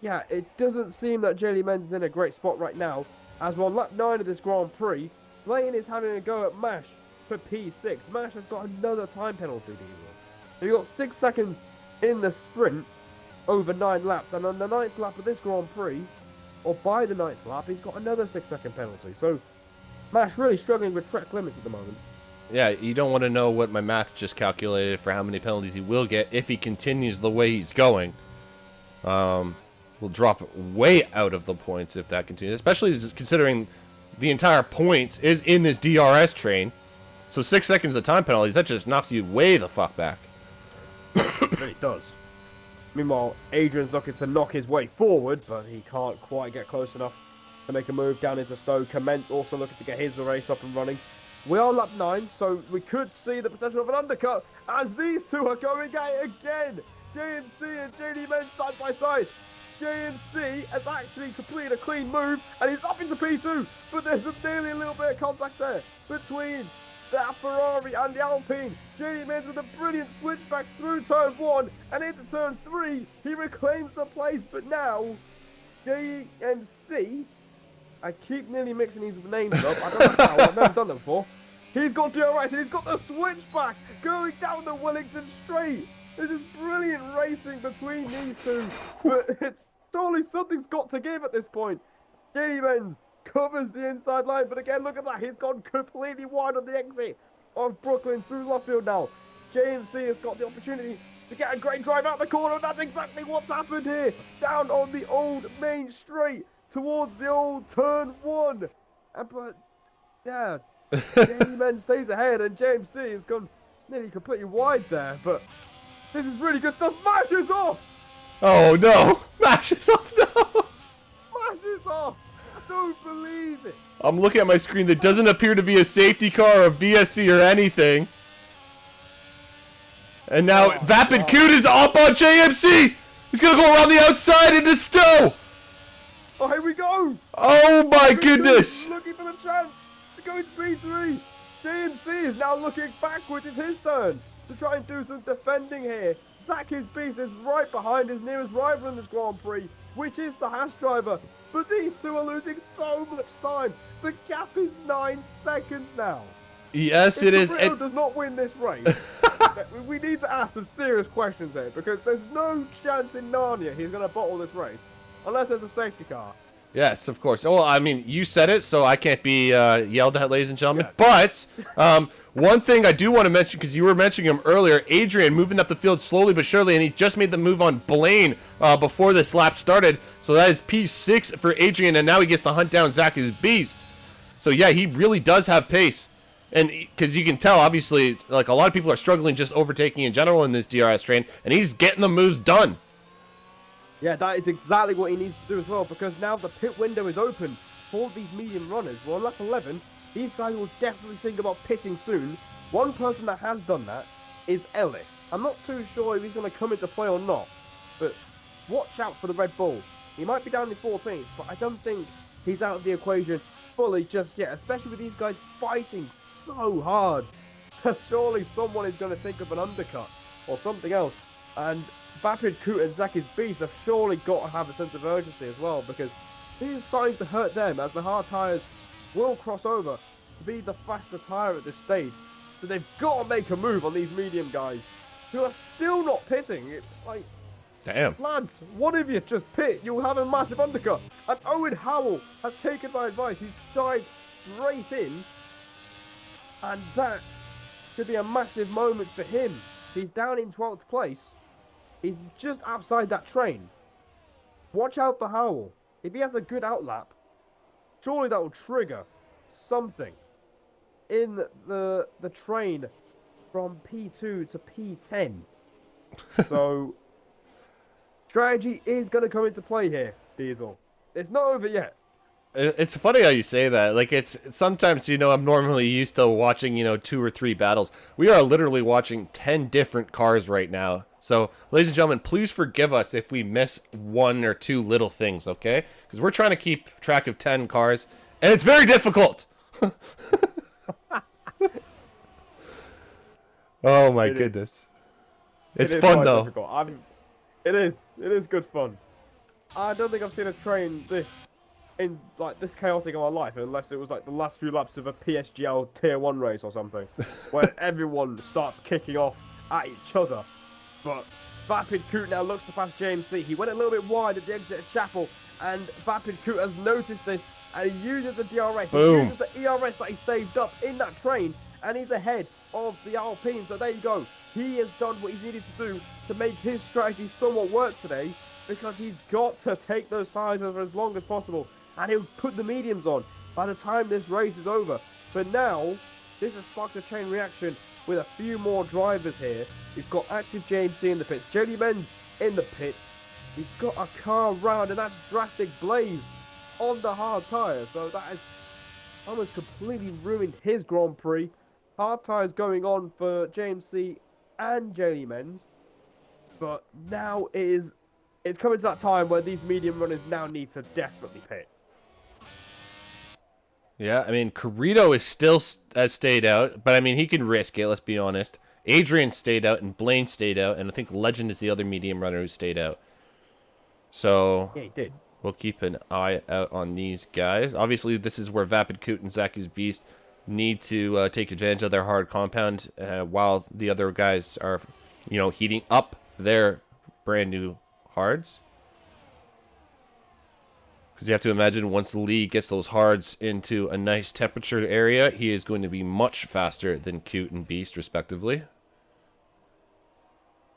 yeah, it doesn't seem that JD Menz is in a great spot right now. As we're on lap 9 of this Grand Prix, Lane is having a go at Mash for P6. Mash has got another time penalty, so you've got 6 seconds in the sprint over 9 laps. And on the 9th lap of this Grand Prix, or by the 9th lap, he's got another 6-second penalty. So Mash really struggling with track limits at the moment. Yeah, you don't want to know what my math just calculated for how many penalties he will get if he continues the way he's going. Will drop way out of the points if that continues, especially considering the entire points is in this DRS train. So 6 seconds of time penalties, that just knocks you way the fuck back. It really does. Meanwhile, Adrian's looking to knock his way forward, but he can't quite get close enough to make a move down into Stowe. Commence also looking to get his race up and running. We are lap 9, so we could see the potential of an undercut as these two are going at it again. JMC and JD Men side by side. JMC has actually completed a clean move and he's up into P2, but there's nearly a little bit of contact there between the Ferrari and the Alpine. JD Men's with a brilliant switchback through turn 1 and into turn 3. He reclaims the place, but now JMC, I keep nearly mixing these names up. I don't know how, I've never done that before. He's got DRS and he's got the switchback going down the Wellington straight. This is brilliant racing between these two, but it's surely something's got to give at this point. JD Menz covers the inside line, but again, look at that. He's gone completely wide on the exit of Brooklyn through Luffield now. JMC has got the opportunity to get a great drive out the corner. That's exactly what's happened here. Down on the old main straight towards the old turn 1. But, yeah, JD Menz stays ahead, and JMC has gone nearly completely wide there, but this is really good stuff. Mashes off! Oh no! Mashes off, no! Mashes off! I don't believe it. I'm looking at my screen. There doesn't appear to be a safety car or a VSC or anything. And now Vapid Coot is up on JMC! He's gonna go around the outside into Stowe! Oh, here we go! Oh my goodness! Looking for the chance to go into P3. JMC is now looking backwards. It's his turn to try and do some defending here. Zach His Beast is right behind his nearest rival in this Grand Prix, which is the Haas driver. But these two are losing so much time. The gap is 9 seconds now. Yes, it is. If does not win this race, we need to ask some serious questions here, because there's no chance in Narnia he's going to bottle this race unless there's a safety car. Yes, of course. Well, I mean, you said it, so I can't be yelled at, ladies and gentlemen. But one thing I do want to mention, because you were mentioning him earlier, Adrian moving up the field slowly but surely, and he's just made the move on Blaine before this lap started. So that is P6 for Adrian, and now he gets to hunt down Zach's Beast. So yeah, he really does have pace. And because you can tell, obviously, like a lot of people are struggling just overtaking in general in this DRS train, and he's getting the moves done. Yeah, that is exactly what he needs to do as well, because now the pit window is open for these medium runners. Well, on lap 11, these guys will definitely think about pitting soon. One person that has done that is Ellis. I'm not too sure if he's going to come into play or not, but watch out for the Red Bull. He might be down in 14th, but I don't think he's out of the equation fully just yet, especially with these guys fighting so hard. Surely someone is going to think of an undercut or something else, and Vapid Coot and Zach's Beast have surely got to have a sense of urgency as well, because this is starting to hurt them as the hard tyres will cross over to be the faster tyre at this stage. So they've got to make a move on these medium guys who are still not pitting. It's like, damn. Lads, what if you just pit? You'll have a massive undercut. And Owen Howell has taken my advice. He's dived straight in, and that could be a massive moment for him. He's down in 12th place. He's just outside that train. Watch out for Howell. If he has a good outlap, surely that will trigger something in the train from P2 to P10. So, strategy is going to come into play here, Diesel. It's not over yet. It's funny how you say that. Like, it's sometimes, you know, I'm normally used to watching, you know, 2 or 3 battles. We are literally watching 10 different cars right now. So, ladies and gentlemen, please forgive us if we miss 1 or 2 little things, okay? Because we're trying to keep track of 10 cars, and it's very difficult. Oh my goodness. It's fun though. It is good fun. I don't think I've seen a train this chaotic in my life, unless it was like the last few laps of a PSGL Tier 1 race or something, where everyone starts kicking off at each other. But Vapid Coot now looks to pass JMC. He went a little bit wide at the exit of Chapel, and Vapid Coot has noticed this, and he uses the DRS. Boom. He uses the ERS that he saved up in that train, and he's ahead of the Alpine. So there you go. He has done what he needed to do to make his strategy somewhat work today, because he's got to take those tyres for as long as possible, and he'll put the mediums on by the time this race is over. But now, this has sparked a chain reaction with a few more drivers here. We've got active JMC in the pits. JD Men in the pits. He's got a car round, and that's Drastic Blaze on the hard tyre. So that has almost completely ruined his Grand Prix. Hard tyres going on for JMC and Jaylee Menz. But now it's coming to that time where these medium runners now need to desperately pit. Yeah, I mean, Carrito is still has stayed out, but I mean, he can risk it, let's be honest. Adrian stayed out, and Blaine stayed out, and I think Legend is the other medium runner who stayed out. So, Yeah, he did. we'll keep an eye out on these guys. Obviously, this is where Vapid Coot and Zacky's Beast need to take advantage of their hard compound while the other guys are, heating up their brand new hards. Because you have to imagine once the league gets those hards into a nice temperature area, he is going to be much faster than Coot and Beast, respectively.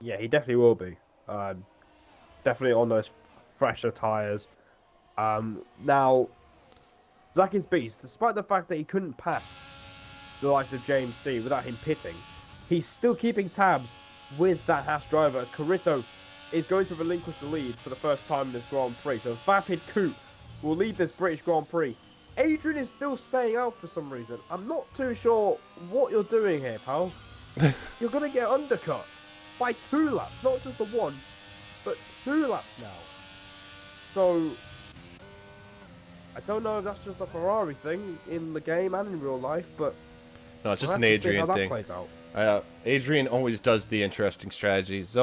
Yeah, he definitely will be. Definitely on those fresher tyres. Now, Zacky's Beast, despite the fact that he couldn't pass the likes of James C without him pitting, he's still keeping tabs with that Haas driver as Carrito is going to relinquish the lead for the first time in this Grand Prix. So Vapid Coot will lead this British Grand Prix. Adrian is still staying out for some reason. I'm not too sure what you're doing here, pal. You're going to get undercut by 2 laps, not just the 1, but 2 laps now. So, I don't know if that's just a Ferrari thing in the game and in real life, but No, it's just we'll an have to see Adrian how that thing. plays out. Adrian always does the interesting strategies.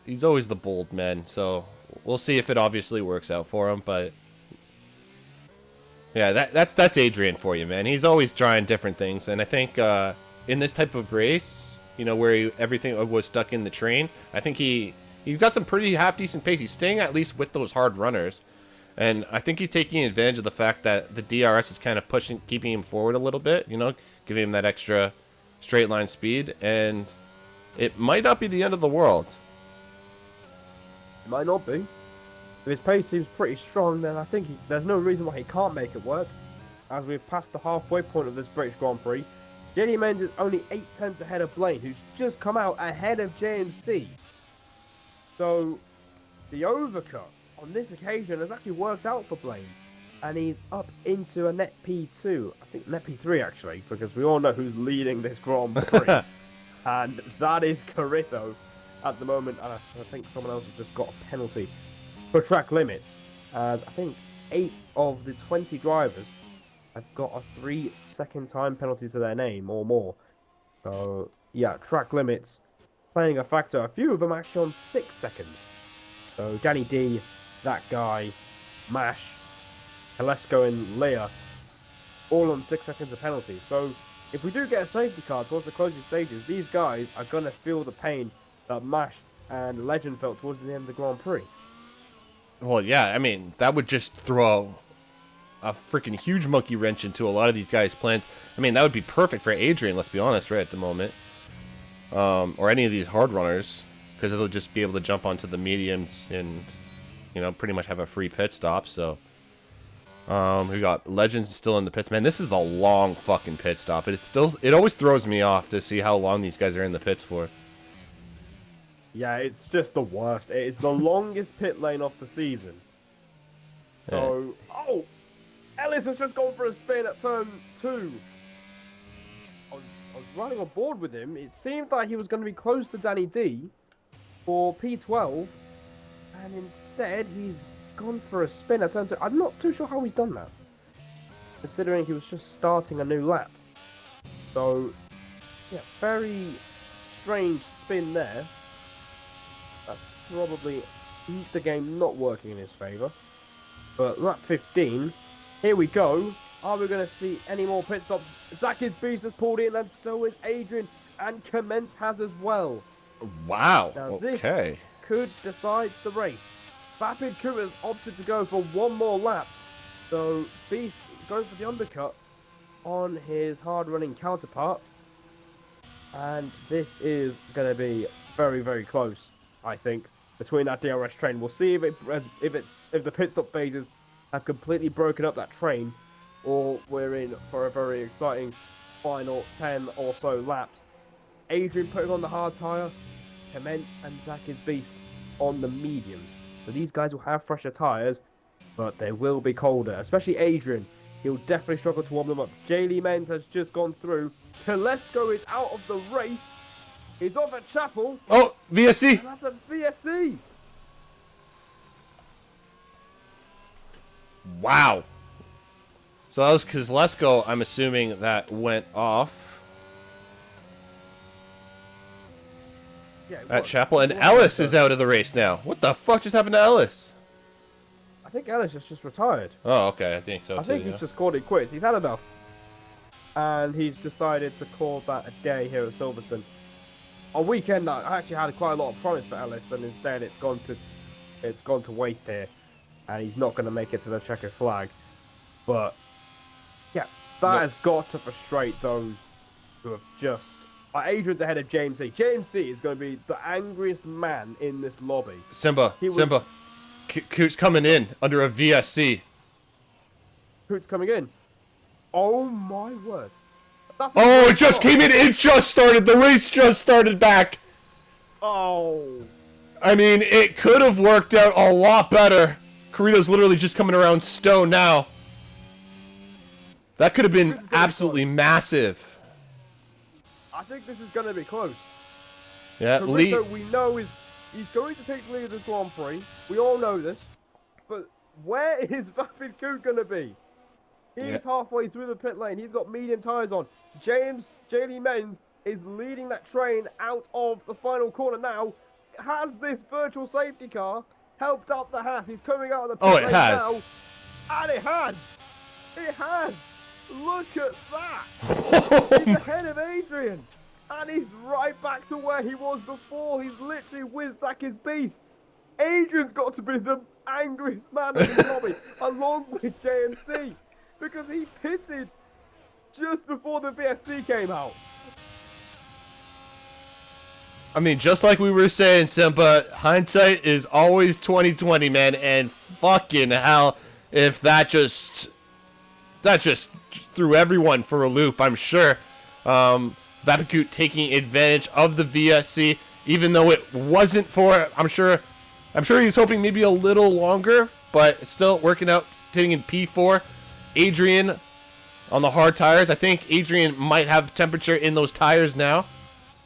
He's always the bold man. So we'll see if it obviously works out for him. But yeah, that's Adrian for you, man. He's always trying different things, and I think in this type of race, where everything was stuck in the train, I think he's got some pretty half decent pace. He's staying at least with those hard runners, and I think he's taking advantage of the fact that the DRS is kind of keeping him forward a little bit. Giving him that extra straight line speed, and it might not be the end of the world. It might not be. If his pace seems pretty strong, then I think there's no reason why he can't make it work. As we've passed the halfway point of this British Grand Prix, JD Menz is only 8/10 ahead of Blaine, who's just come out ahead of JMC. So, the overcut on this occasion has actually worked out for Blaine. And he's up into a net P2. I think net P3 actually, because we all know who's leading this Grand Prix. And that is Carrito at the moment. And I think someone else has just got a penalty for track limits. As I think 8 of the 20 drivers have got a 3-second time penalty to their name or more. So, yeah, track limits playing a factor. A few of them actually on 6 seconds. So, Danny D, that guy, Mash, Telesco and Leah, all on 6 seconds of penalty. So, if we do get a safety car towards the closing stages, these guys are going to feel the pain that Mash and Legend felt towards the end of the Grand Prix. Well, yeah, I mean, that would just throw a freaking huge monkey wrench into a lot of these guys' plans. I mean, that would be perfect for Adrian, let's be honest, right at the moment. Or any of these hard runners, because they'll just be able to jump onto the mediums and, pretty much have a free pit stop, so... we got Legends still in the pits. Man, this is a long fucking pit stop. It always throws me off to see how long these guys are in the pits for. Yeah, it's just the worst. It is the longest pit lane of the season. So, oh! Ellis has just gone for a spin at turn 2. I was running on board with him. It seemed like he was going to be close to Danny D for P12. And instead, he's gone for a spin at turn 2. I'm not too sure how he's done that, considering he was just starting a new lap. So, yeah, very strange spin there. That's probably the game not working in his favour. But lap 15, here we go. Are we going to see any more pit stops? Zacky's Beast has pulled in, and so is Adrian, and Kement has as well. Wow, Now, okay. this could decide the race. Vapid Coot has opted to go for one more lap, so Beast goes for the undercut on his hard-running counterpart, and this is going to be very, very close, I think, between that DRS train. We'll see if the pit stop phases have completely broken up that train, or we're in for a very exciting final 10 or so laps. Adrian putting on the hard tyre, Kement and Zacky's Beast on the mediums. So these guys will have fresher tyres, but they will be colder. Especially Adrian. He'll definitely struggle to warm them up. Jaylee Menz has just gone through. Telesko is out of the race. He's off at Chapel. Oh, VSC. And that's a VSC. Wow. So that was Kozlesko, I'm assuming, that went off at Chapel. And Ellis is out of the race now. What the fuck just happened to Ellis? I think Ellis just retired. Oh, okay. I think so, I think too, he's just called it quits. He's had enough. And he's decided to call that a day here at Silverstone. A weekend that actually had quite a lot of promise for Ellis, and instead it's gone to waste here. And he's not going to make it to the checkered flag. But, yeah, that has got to frustrate those who have just... Adrian's ahead of James C. James C is going to be the angriest man in this lobby. Simba. Coot's coming in under a VSC. Coot's coming in. Oh, my word. Oh, it just came in. It just started. The race just started back. Oh. I mean, it could have worked out a lot better. Carito's literally just coming around Stone now. That could have been absolutely massive. I think this is going to be close. Yeah, Carito, we know he's going to take the lead of this Grand Prix. We all know this. But where is Vapid Coot going to be? He's halfway through the pit lane. He's got medium tyres on. Jaylee Menz is leading that train out of the final corner now. Has this virtual safety car helped out the Haas? He's coming out of the pit lane now. And it has. It has. Look at that. He's ahead of Adrian. And he's right back to where he was before. He's literally with Zacky's Beast. Adrian's got to be the angriest man in the lobby, along with JMC. Because he pitted just before the VSC came out. I mean, just like we were saying, Simba, hindsight is always 20/20, man. And fucking hell, if that just threw everyone for a loop, I'm sure. Vapid taking advantage of the VSC, even though it wasn't for. I'm sure he's hoping maybe a little longer, but still working out, sitting in P4. Adrian on the hard tires. I think Adrian might have temperature in those tires now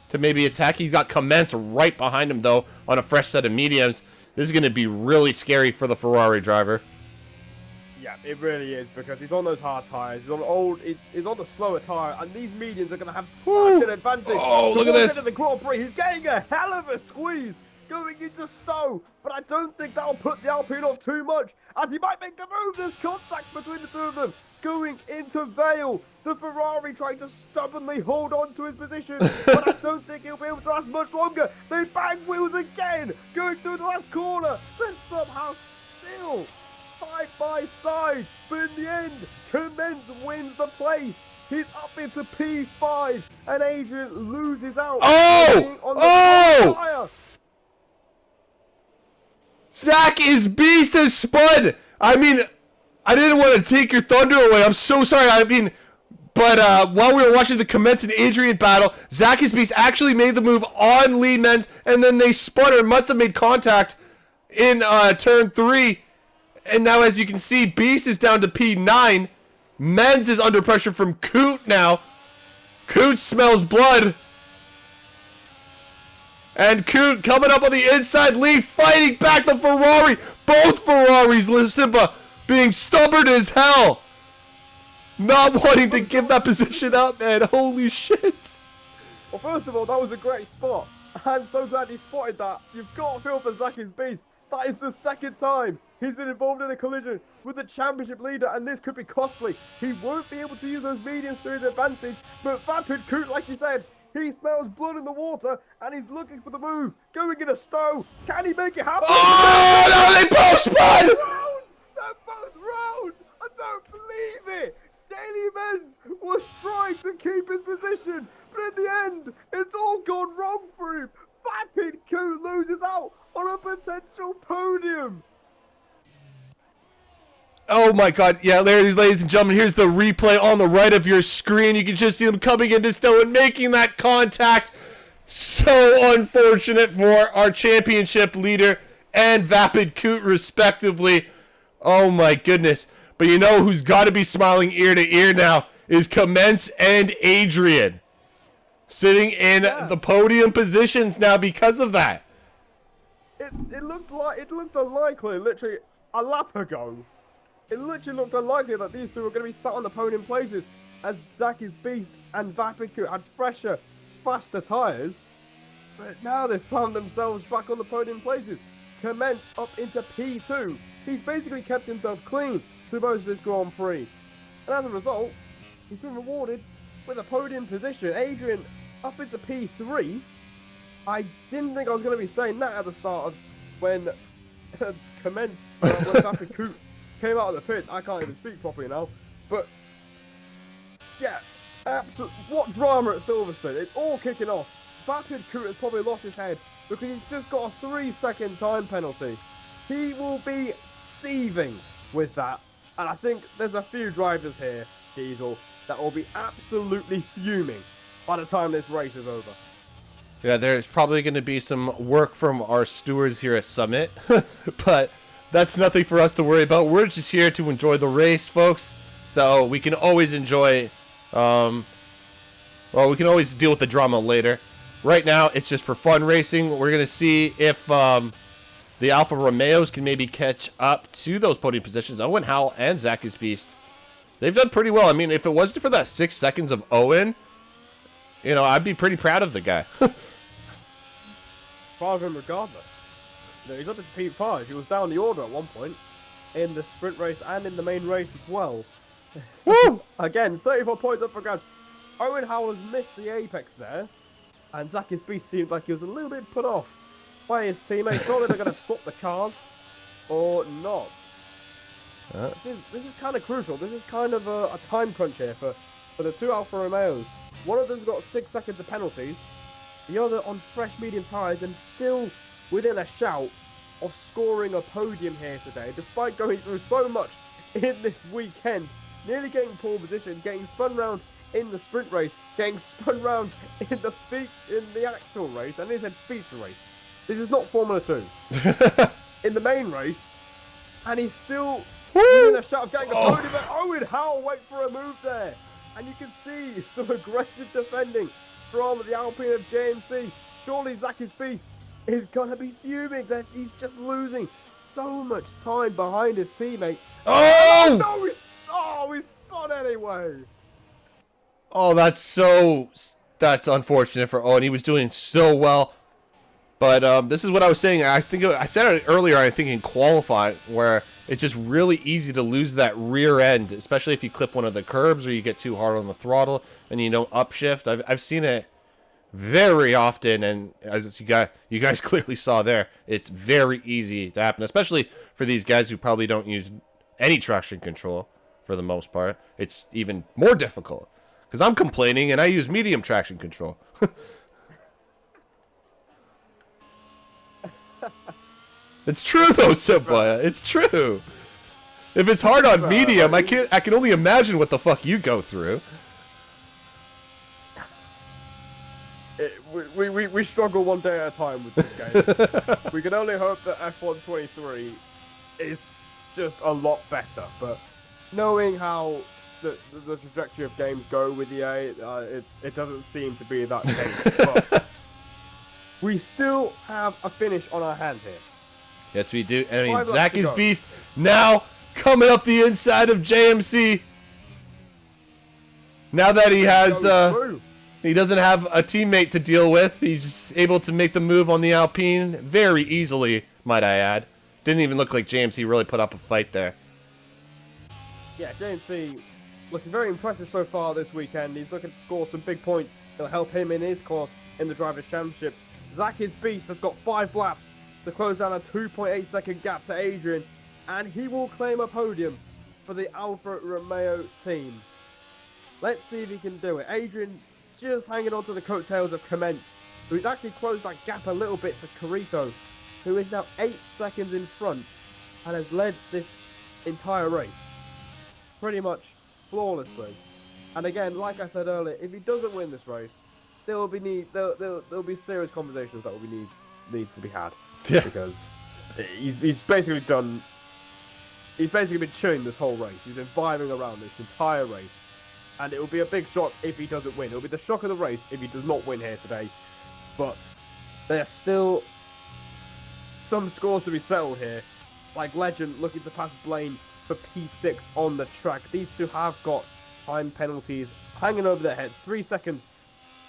to maybe attack. He's got Commence right behind him, though, on a fresh set of mediums. This is going to be really scary for the Ferrari driver. Yeah, it really is, because he's on those hard tires. He's on he's on the slower tire, and these mediums are going to have such an advantage. Oh, look at this! The Grand Prix, he's getting a hell of a squeeze going into Stowe, but I don't think that'll put the Alpine off too much, as he might make the move. There's contact between the two of them. Going into Vale, the Ferrari trying to stubbornly hold on to his position, but I don't think he'll be able to last much longer. They bang wheels again, going through the last corner, then somehow still side by side, but in the end, Commence wins the place. He's up into P5, and Adrian loses out. Oh! Zach is Beast has spun. I mean, I didn't want to take your thunder away. I'm so sorry. I mean, but while we were watching the Commence and Adrian battle, Zach is Beast actually made the move on lead Menz, and then they spun or must have made contact in turn 3. And now, as you can see, Beast is down to P9. Menz is under pressure from Coot now. Coot smells blood. And Coot coming up on the inside lead, fighting back the Ferrari. Both Ferraris, Simba, being stubborn as hell. Not wanting to give that position up, man. Holy shit. Well, first of all, that was a great spot. I'm so glad he spotted that. You've got to feel for Zacky's Beast. That is the second time he's been involved in a collision with the championship leader, and this could be costly. He won't be able to use those mediums to his advantage, but Vapid Coot, like you said, he smells blood in the water, and he's looking for the move. Going in a Stowe. Can he make it happen? Oh, no, they both spun! They're both round! I don't believe it! Daily Menz was trying to keep his position, but in the end, it's all gone wrong for him. Vapid Coot loses out on a potential podium. Oh my god, yeah, ladies and gentlemen, here's the replay on the right of your screen. You can just see them coming into Stowe and making that contact. So unfortunate for our championship leader. and Vapid Coot, respectively. Oh, my goodness. But you know who's got to be smiling ear to ear now is Commence and Adrian. Sitting in the podium positions now because of that. It looked unlikely, literally a lap ago. It literally looked unlikely that these two were going to be sat on the podium places as Zaki's Beast and Vapid Coot had fresher, faster tyres. But now they've found themselves back on the podium places. Commence up into P2. He's basically kept himself clean through most of this Grand Prix. And as a result, he's been rewarded with a podium position. Adrian up into P3. I didn't think I was going to be saying that at the start of when Commence, when Vapid Coot came out of the pit. I can't even speak properly now. But, yeah, what drama at Silverstone. It's all kicking off. Vapid Coot has probably lost his head because he's just got a 3-second time penalty. He will be seething with that. And I think there's a few drivers here, Diesel, that will be absolutely fuming by the time this race is over. Yeah, there's probably going to be some work from our stewards here at Summit, but that's nothing for us to worry about. We're just here to enjoy the race, folks. So we can always enjoy, well, we can always deal with the drama later. Right now, it's just for fun racing. We're going to see if the Alfa Romeos can maybe catch up to those podium positions. Owen Howell and Zaki's Beast, they've done pretty well. I mean, if it wasn't for that 6 seconds of Owen, you know, I'd be pretty proud of the guy. Proud of him regardless. You know, he's up at P5. He was down the order at one point in the sprint race and in the main race as well. Woo! Again, 34 points up for grabs. Owen Howell has missed the apex there. And Zaki's Beast seemed like he was a little bit put off by his teammates. Not that they're going to swap the cars or not. This is kind of crucial. This is kind of a time crunch here for the two Alfa Romeos. One of them's got 6 seconds of penalties. The other on fresh medium tyres and still within a shout of scoring a podium here today. Despite going through so much in this weekend. Nearly getting pole position, getting spun round in the sprint race, getting spun round in the actual race, and they said feature race. This is not Formula 2. In the main race, and he's still within a shot of getting a podium, but Owen Howell wait for a move there. And you can see some aggressive defending from the Alpine of JMC. Surely Zaki's Beast is going to be fuming that he's just losing so much time behind his teammate. Oh! No, he's spun anyway. Oh, that's unfortunate for Owen. He was doing so well. But this is what I was saying. I think I said it earlier, I think in qualifying, where it's just really easy to lose that rear end, especially if you clip one of the curbs or you get too hard on the throttle and you don't upshift. I've seen it very often, and as you guys clearly saw there, it's very easy to happen, especially for these guys who probably don't use any traction control for the most part. It's even more difficult because I'm complaining and I use medium traction control. It's true though, Simba. It's true. If it's hard on medium, I can only imagine what the fuck you go through. We struggle one day at a time with this game. We can only hope that F1 23 is just a lot better. But knowing how the trajectory of games go with EA, it doesn't seem to be that case. But we still have a finish on our hands here. Yes, we do. I mean, Zaki's Beast now coming up the inside of JMC. Now that he has, he doesn't have a teammate to deal with, he's able to make the move on the Alpine very easily, might I add. Didn't even look like JMC really put up a fight there. Yeah, JMC looking very impressive so far this weekend. He's looking to score some big points that'll help him in his course in the Drivers' Championship. Zaki's Beast has got 5 laps to close down a 2.8 second gap to Adrian, and he will claim a podium for the Alfa Romeo team. Let's see if he can do it. Adrian just hanging on to the coattails of Commence, who's actually closed that gap a little bit for Carito, who is now 8 seconds in front and has led this entire race pretty much flawlessly. And again, like I said earlier, if he doesn't win this race, there'll be serious conversations that will need to be had. Yeah. Because he's basically done. He's basically been chilling this whole race. He's been vibing around this entire race. And it will be a big shock if he doesn't win. It will be the shock of the race if he does not win here today. But there's still some scores to be settled here. Like Legend looking to pass Blaine for P6 on the track. These two have got time penalties hanging over their heads. 3 seconds,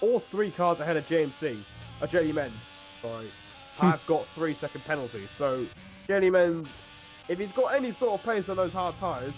all 3 cars ahead of JMC. Jelly Men, sorry, have got 3-second penalties. So Jelly Men, if he's got any sort of pace on those hard tyres,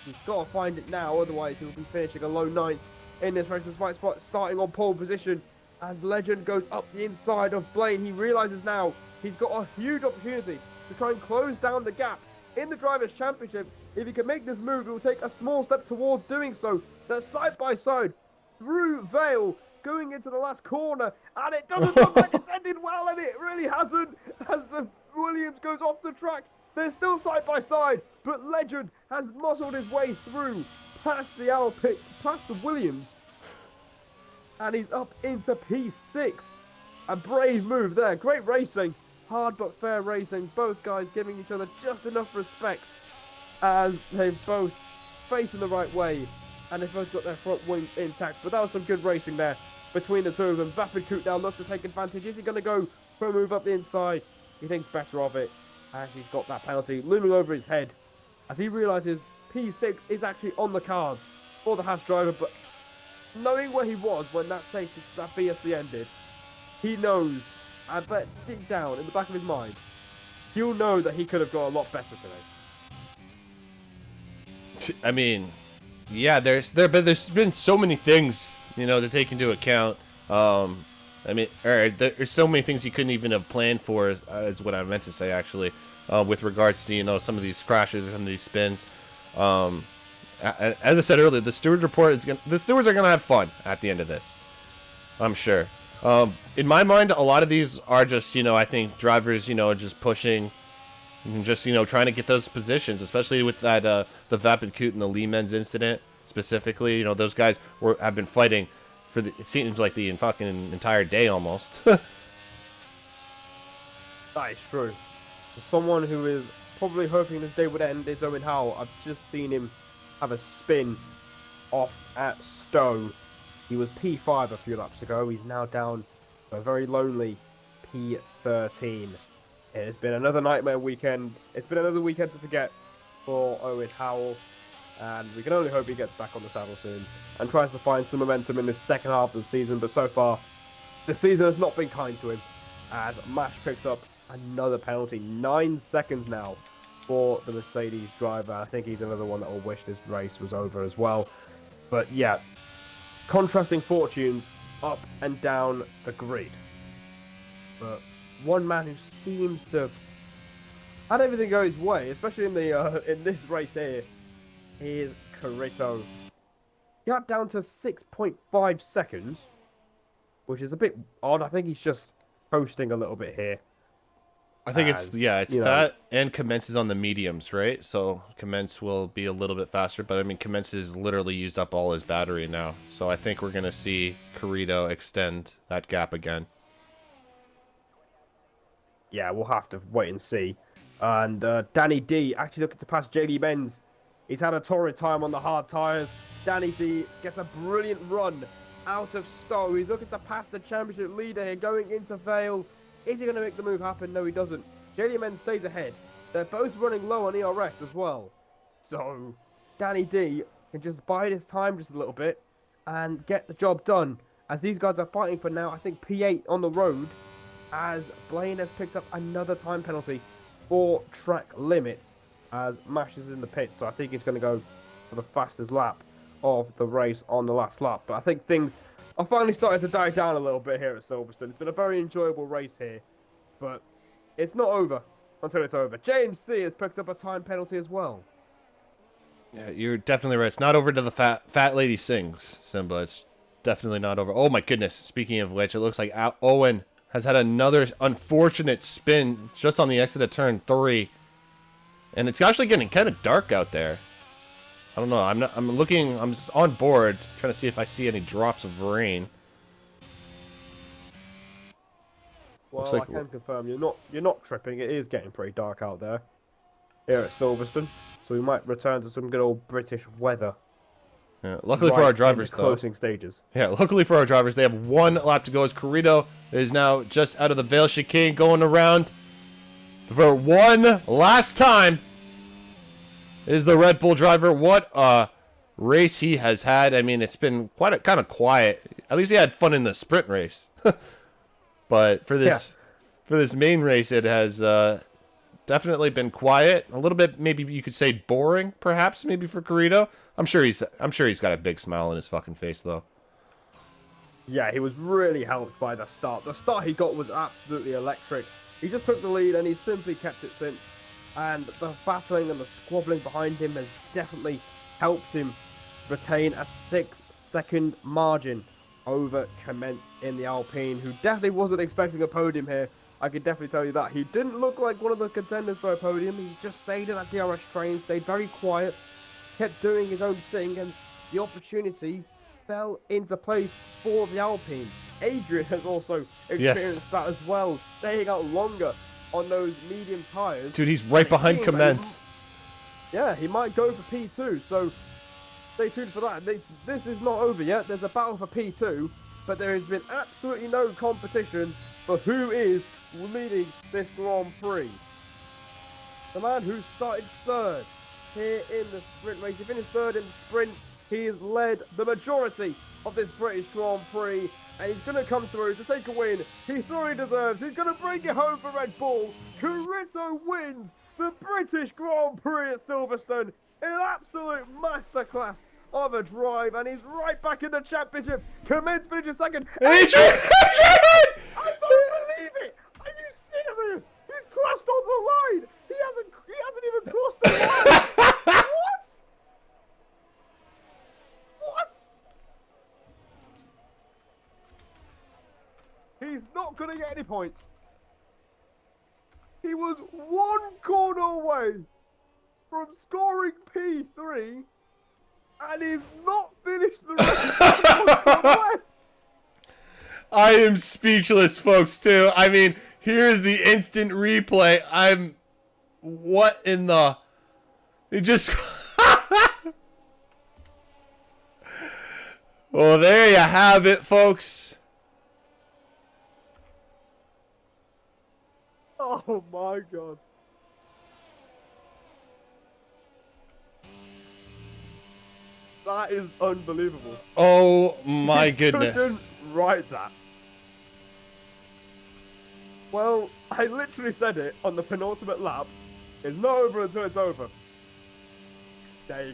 he's got to find it now. Otherwise, he'll be finishing a low 9th in this race. Despite spot starting on pole position as Legend goes up the inside of Blaine. He realizes now he's got a huge opportunity to try and close down the gap in the Drivers' Championship. If he can make this move, it will take a small step towards doing so. They're side by side through Vale, going into the last corner, and it doesn't look like it's ended well, and it really hasn't. As the Williams goes off the track, they're still side by side, but Legend has muscled his way through past the Alpine, past the Williams, and he's up into P6. A brave move there. Great racing, hard but fair racing. Both guys giving each other just enough respect as they've both facing the right way, and they've both got their front wing intact. But that was some good racing there between the two of them. Vapid Coot now looks to take advantage. Is he going to go for a move up the inside? He thinks better of it as he's got that penalty looming over his head as he realises P6 is actually on the cards for the Haas driver. But knowing where he was when that BSC ended, he knows, I bet deep down in the back of his mind, he'll know that he could have got a lot better today. I mean, yeah, there's been so many things, you know, to take into account. I mean, there's so many things you couldn't even have planned for, is what I meant to say, actually, with regards to, you know, some of these crashes, some of these spins. As I said earlier, the stewards report the stewards are gonna have fun at the end of this, I'm sure. In my mind, a lot of these are just, you know, I think drivers, you know, just pushing and just, you know, trying to get those positions, especially with that the Vapid Coot and the Lee Men's incident specifically. You know, those guys have been fighting for it seems like the fucking entire day almost. That is true. For someone who is probably hoping this day would end is Owen Howell. I've just seen him have a spin off at Stowe. He was P5 a few laps ago. He's now down to a very lonely P13. It's been another nightmare weekend. It's been another weekend to forget for Owen Howell. And we can only hope he gets back on the saddle soon and tries to find some momentum in this second half of the season. But so far, the season has not been kind to him as Mash picks up another penalty. 9 seconds now for the Mercedes driver. I think he's another one that will wish this race was over as well. But yeah, contrasting fortunes up and down the grid. But one man who seems to have had everything go his way, especially in this race here, is Carito. Got down to 6.5 seconds, which is a bit odd. I think he's just coasting a little bit here. I think it's that and commences on the mediums, right? So commence will be a little bit faster, but I mean commence has literally used up all his battery now. So I think we're gonna see Carito extend that gap again. Yeah, we'll have to wait and see. And Danny D actually looking to pass JD Benz. He's had a torrid time on the hard tyres. Danny D gets a brilliant run out of Stowe. He's looking to pass the championship leader here going into Vale. Is he going to make the move happen? No, he doesn't. JD Benz stays ahead. They're both running low on ERS as well. So Danny D can just bide his time just a little bit and get the job done. As these guys are fighting for now, I think P8 on the road, as Blaine has picked up another time penalty for track limit as Mash is in the pit. So I think he's going to go for the fastest lap of the race on the last lap. But I think things are finally starting to die down a little bit here at Silverstone. It's been a very enjoyable race here, but it's not over until it's over. JMC has picked up a time penalty as well. Yeah, you're definitely right. It's not over to the fat lady sings, Simba. It's definitely not over. Oh my goodness. Speaking of which, it looks like Owen has had another unfortunate spin just on the exit of turn 3. And it's actually getting kind of dark out there. I don't know. I'm just on board trying to see if I see any drops of rain. Well, like I can confirm you're not tripping. It is getting pretty dark out there here at Silverstone, so we might return to some good old British weather. Yeah, luckily for our drivers, in the though. closing stages. Yeah, luckily for our drivers, they have 1 lap to go as Corrido is now just out of the Vale chicane going around. For one last time is the Red Bull driver. What a race he has had. I mean, it's been kind of quiet. At least he had fun in the sprint race. But for this main race, it has definitely been quiet. A little bit, maybe you could say boring, perhaps, maybe for Corrido. I'm sure he's got a big smile on his fucking face, though. Yeah, he was really helped by the start. The start he got was absolutely electric. He just took the lead and he's simply kept it since. And the battling and the squabbling behind him has definitely helped him retain a 6-second margin over Clement in the Alpine, who definitely wasn't expecting a podium here. I can definitely tell you that. He didn't look like one of the contenders for a podium. He just stayed in that DRS train, stayed very quiet, kept doing his own thing, and the opportunity fell into place for the Alpine. Adrian has also experienced that as well, staying out longer on those medium tyres. Dude, he's right behind Clement. Yeah, he might go for P2, so stay tuned for that. This is not over yet. There's a battle for P2, but there has been absolutely no competition for who is leading this Grand Prix. The man who started third here in the sprint race, he finished third in the sprint. He has led the majority of this British Grand Prix, and he's going to come through to take a win he thoroughly deserves. He's going to bring it home for Red Bull. Corrido wins the British Grand Prix at Silverstone in an absolute masterclass of a drive, and he's right back in the championship. Clement finishes second. Adrian! I don't believe it! Are you serious? He's crossed on the line! He hasn't even crossed the line! What? What? He's not going to get any points. He was 1 corner away from scoring P3, and he's not finished the race. I am speechless, folks, too. I mean, here's the instant replay. What in the... It just... Well, there you have it, folks. Oh my god. That is unbelievable. Oh my goodness. Couldn't write that. Well, I literally said it on the penultimate lap. It's not over until it's over. There you go.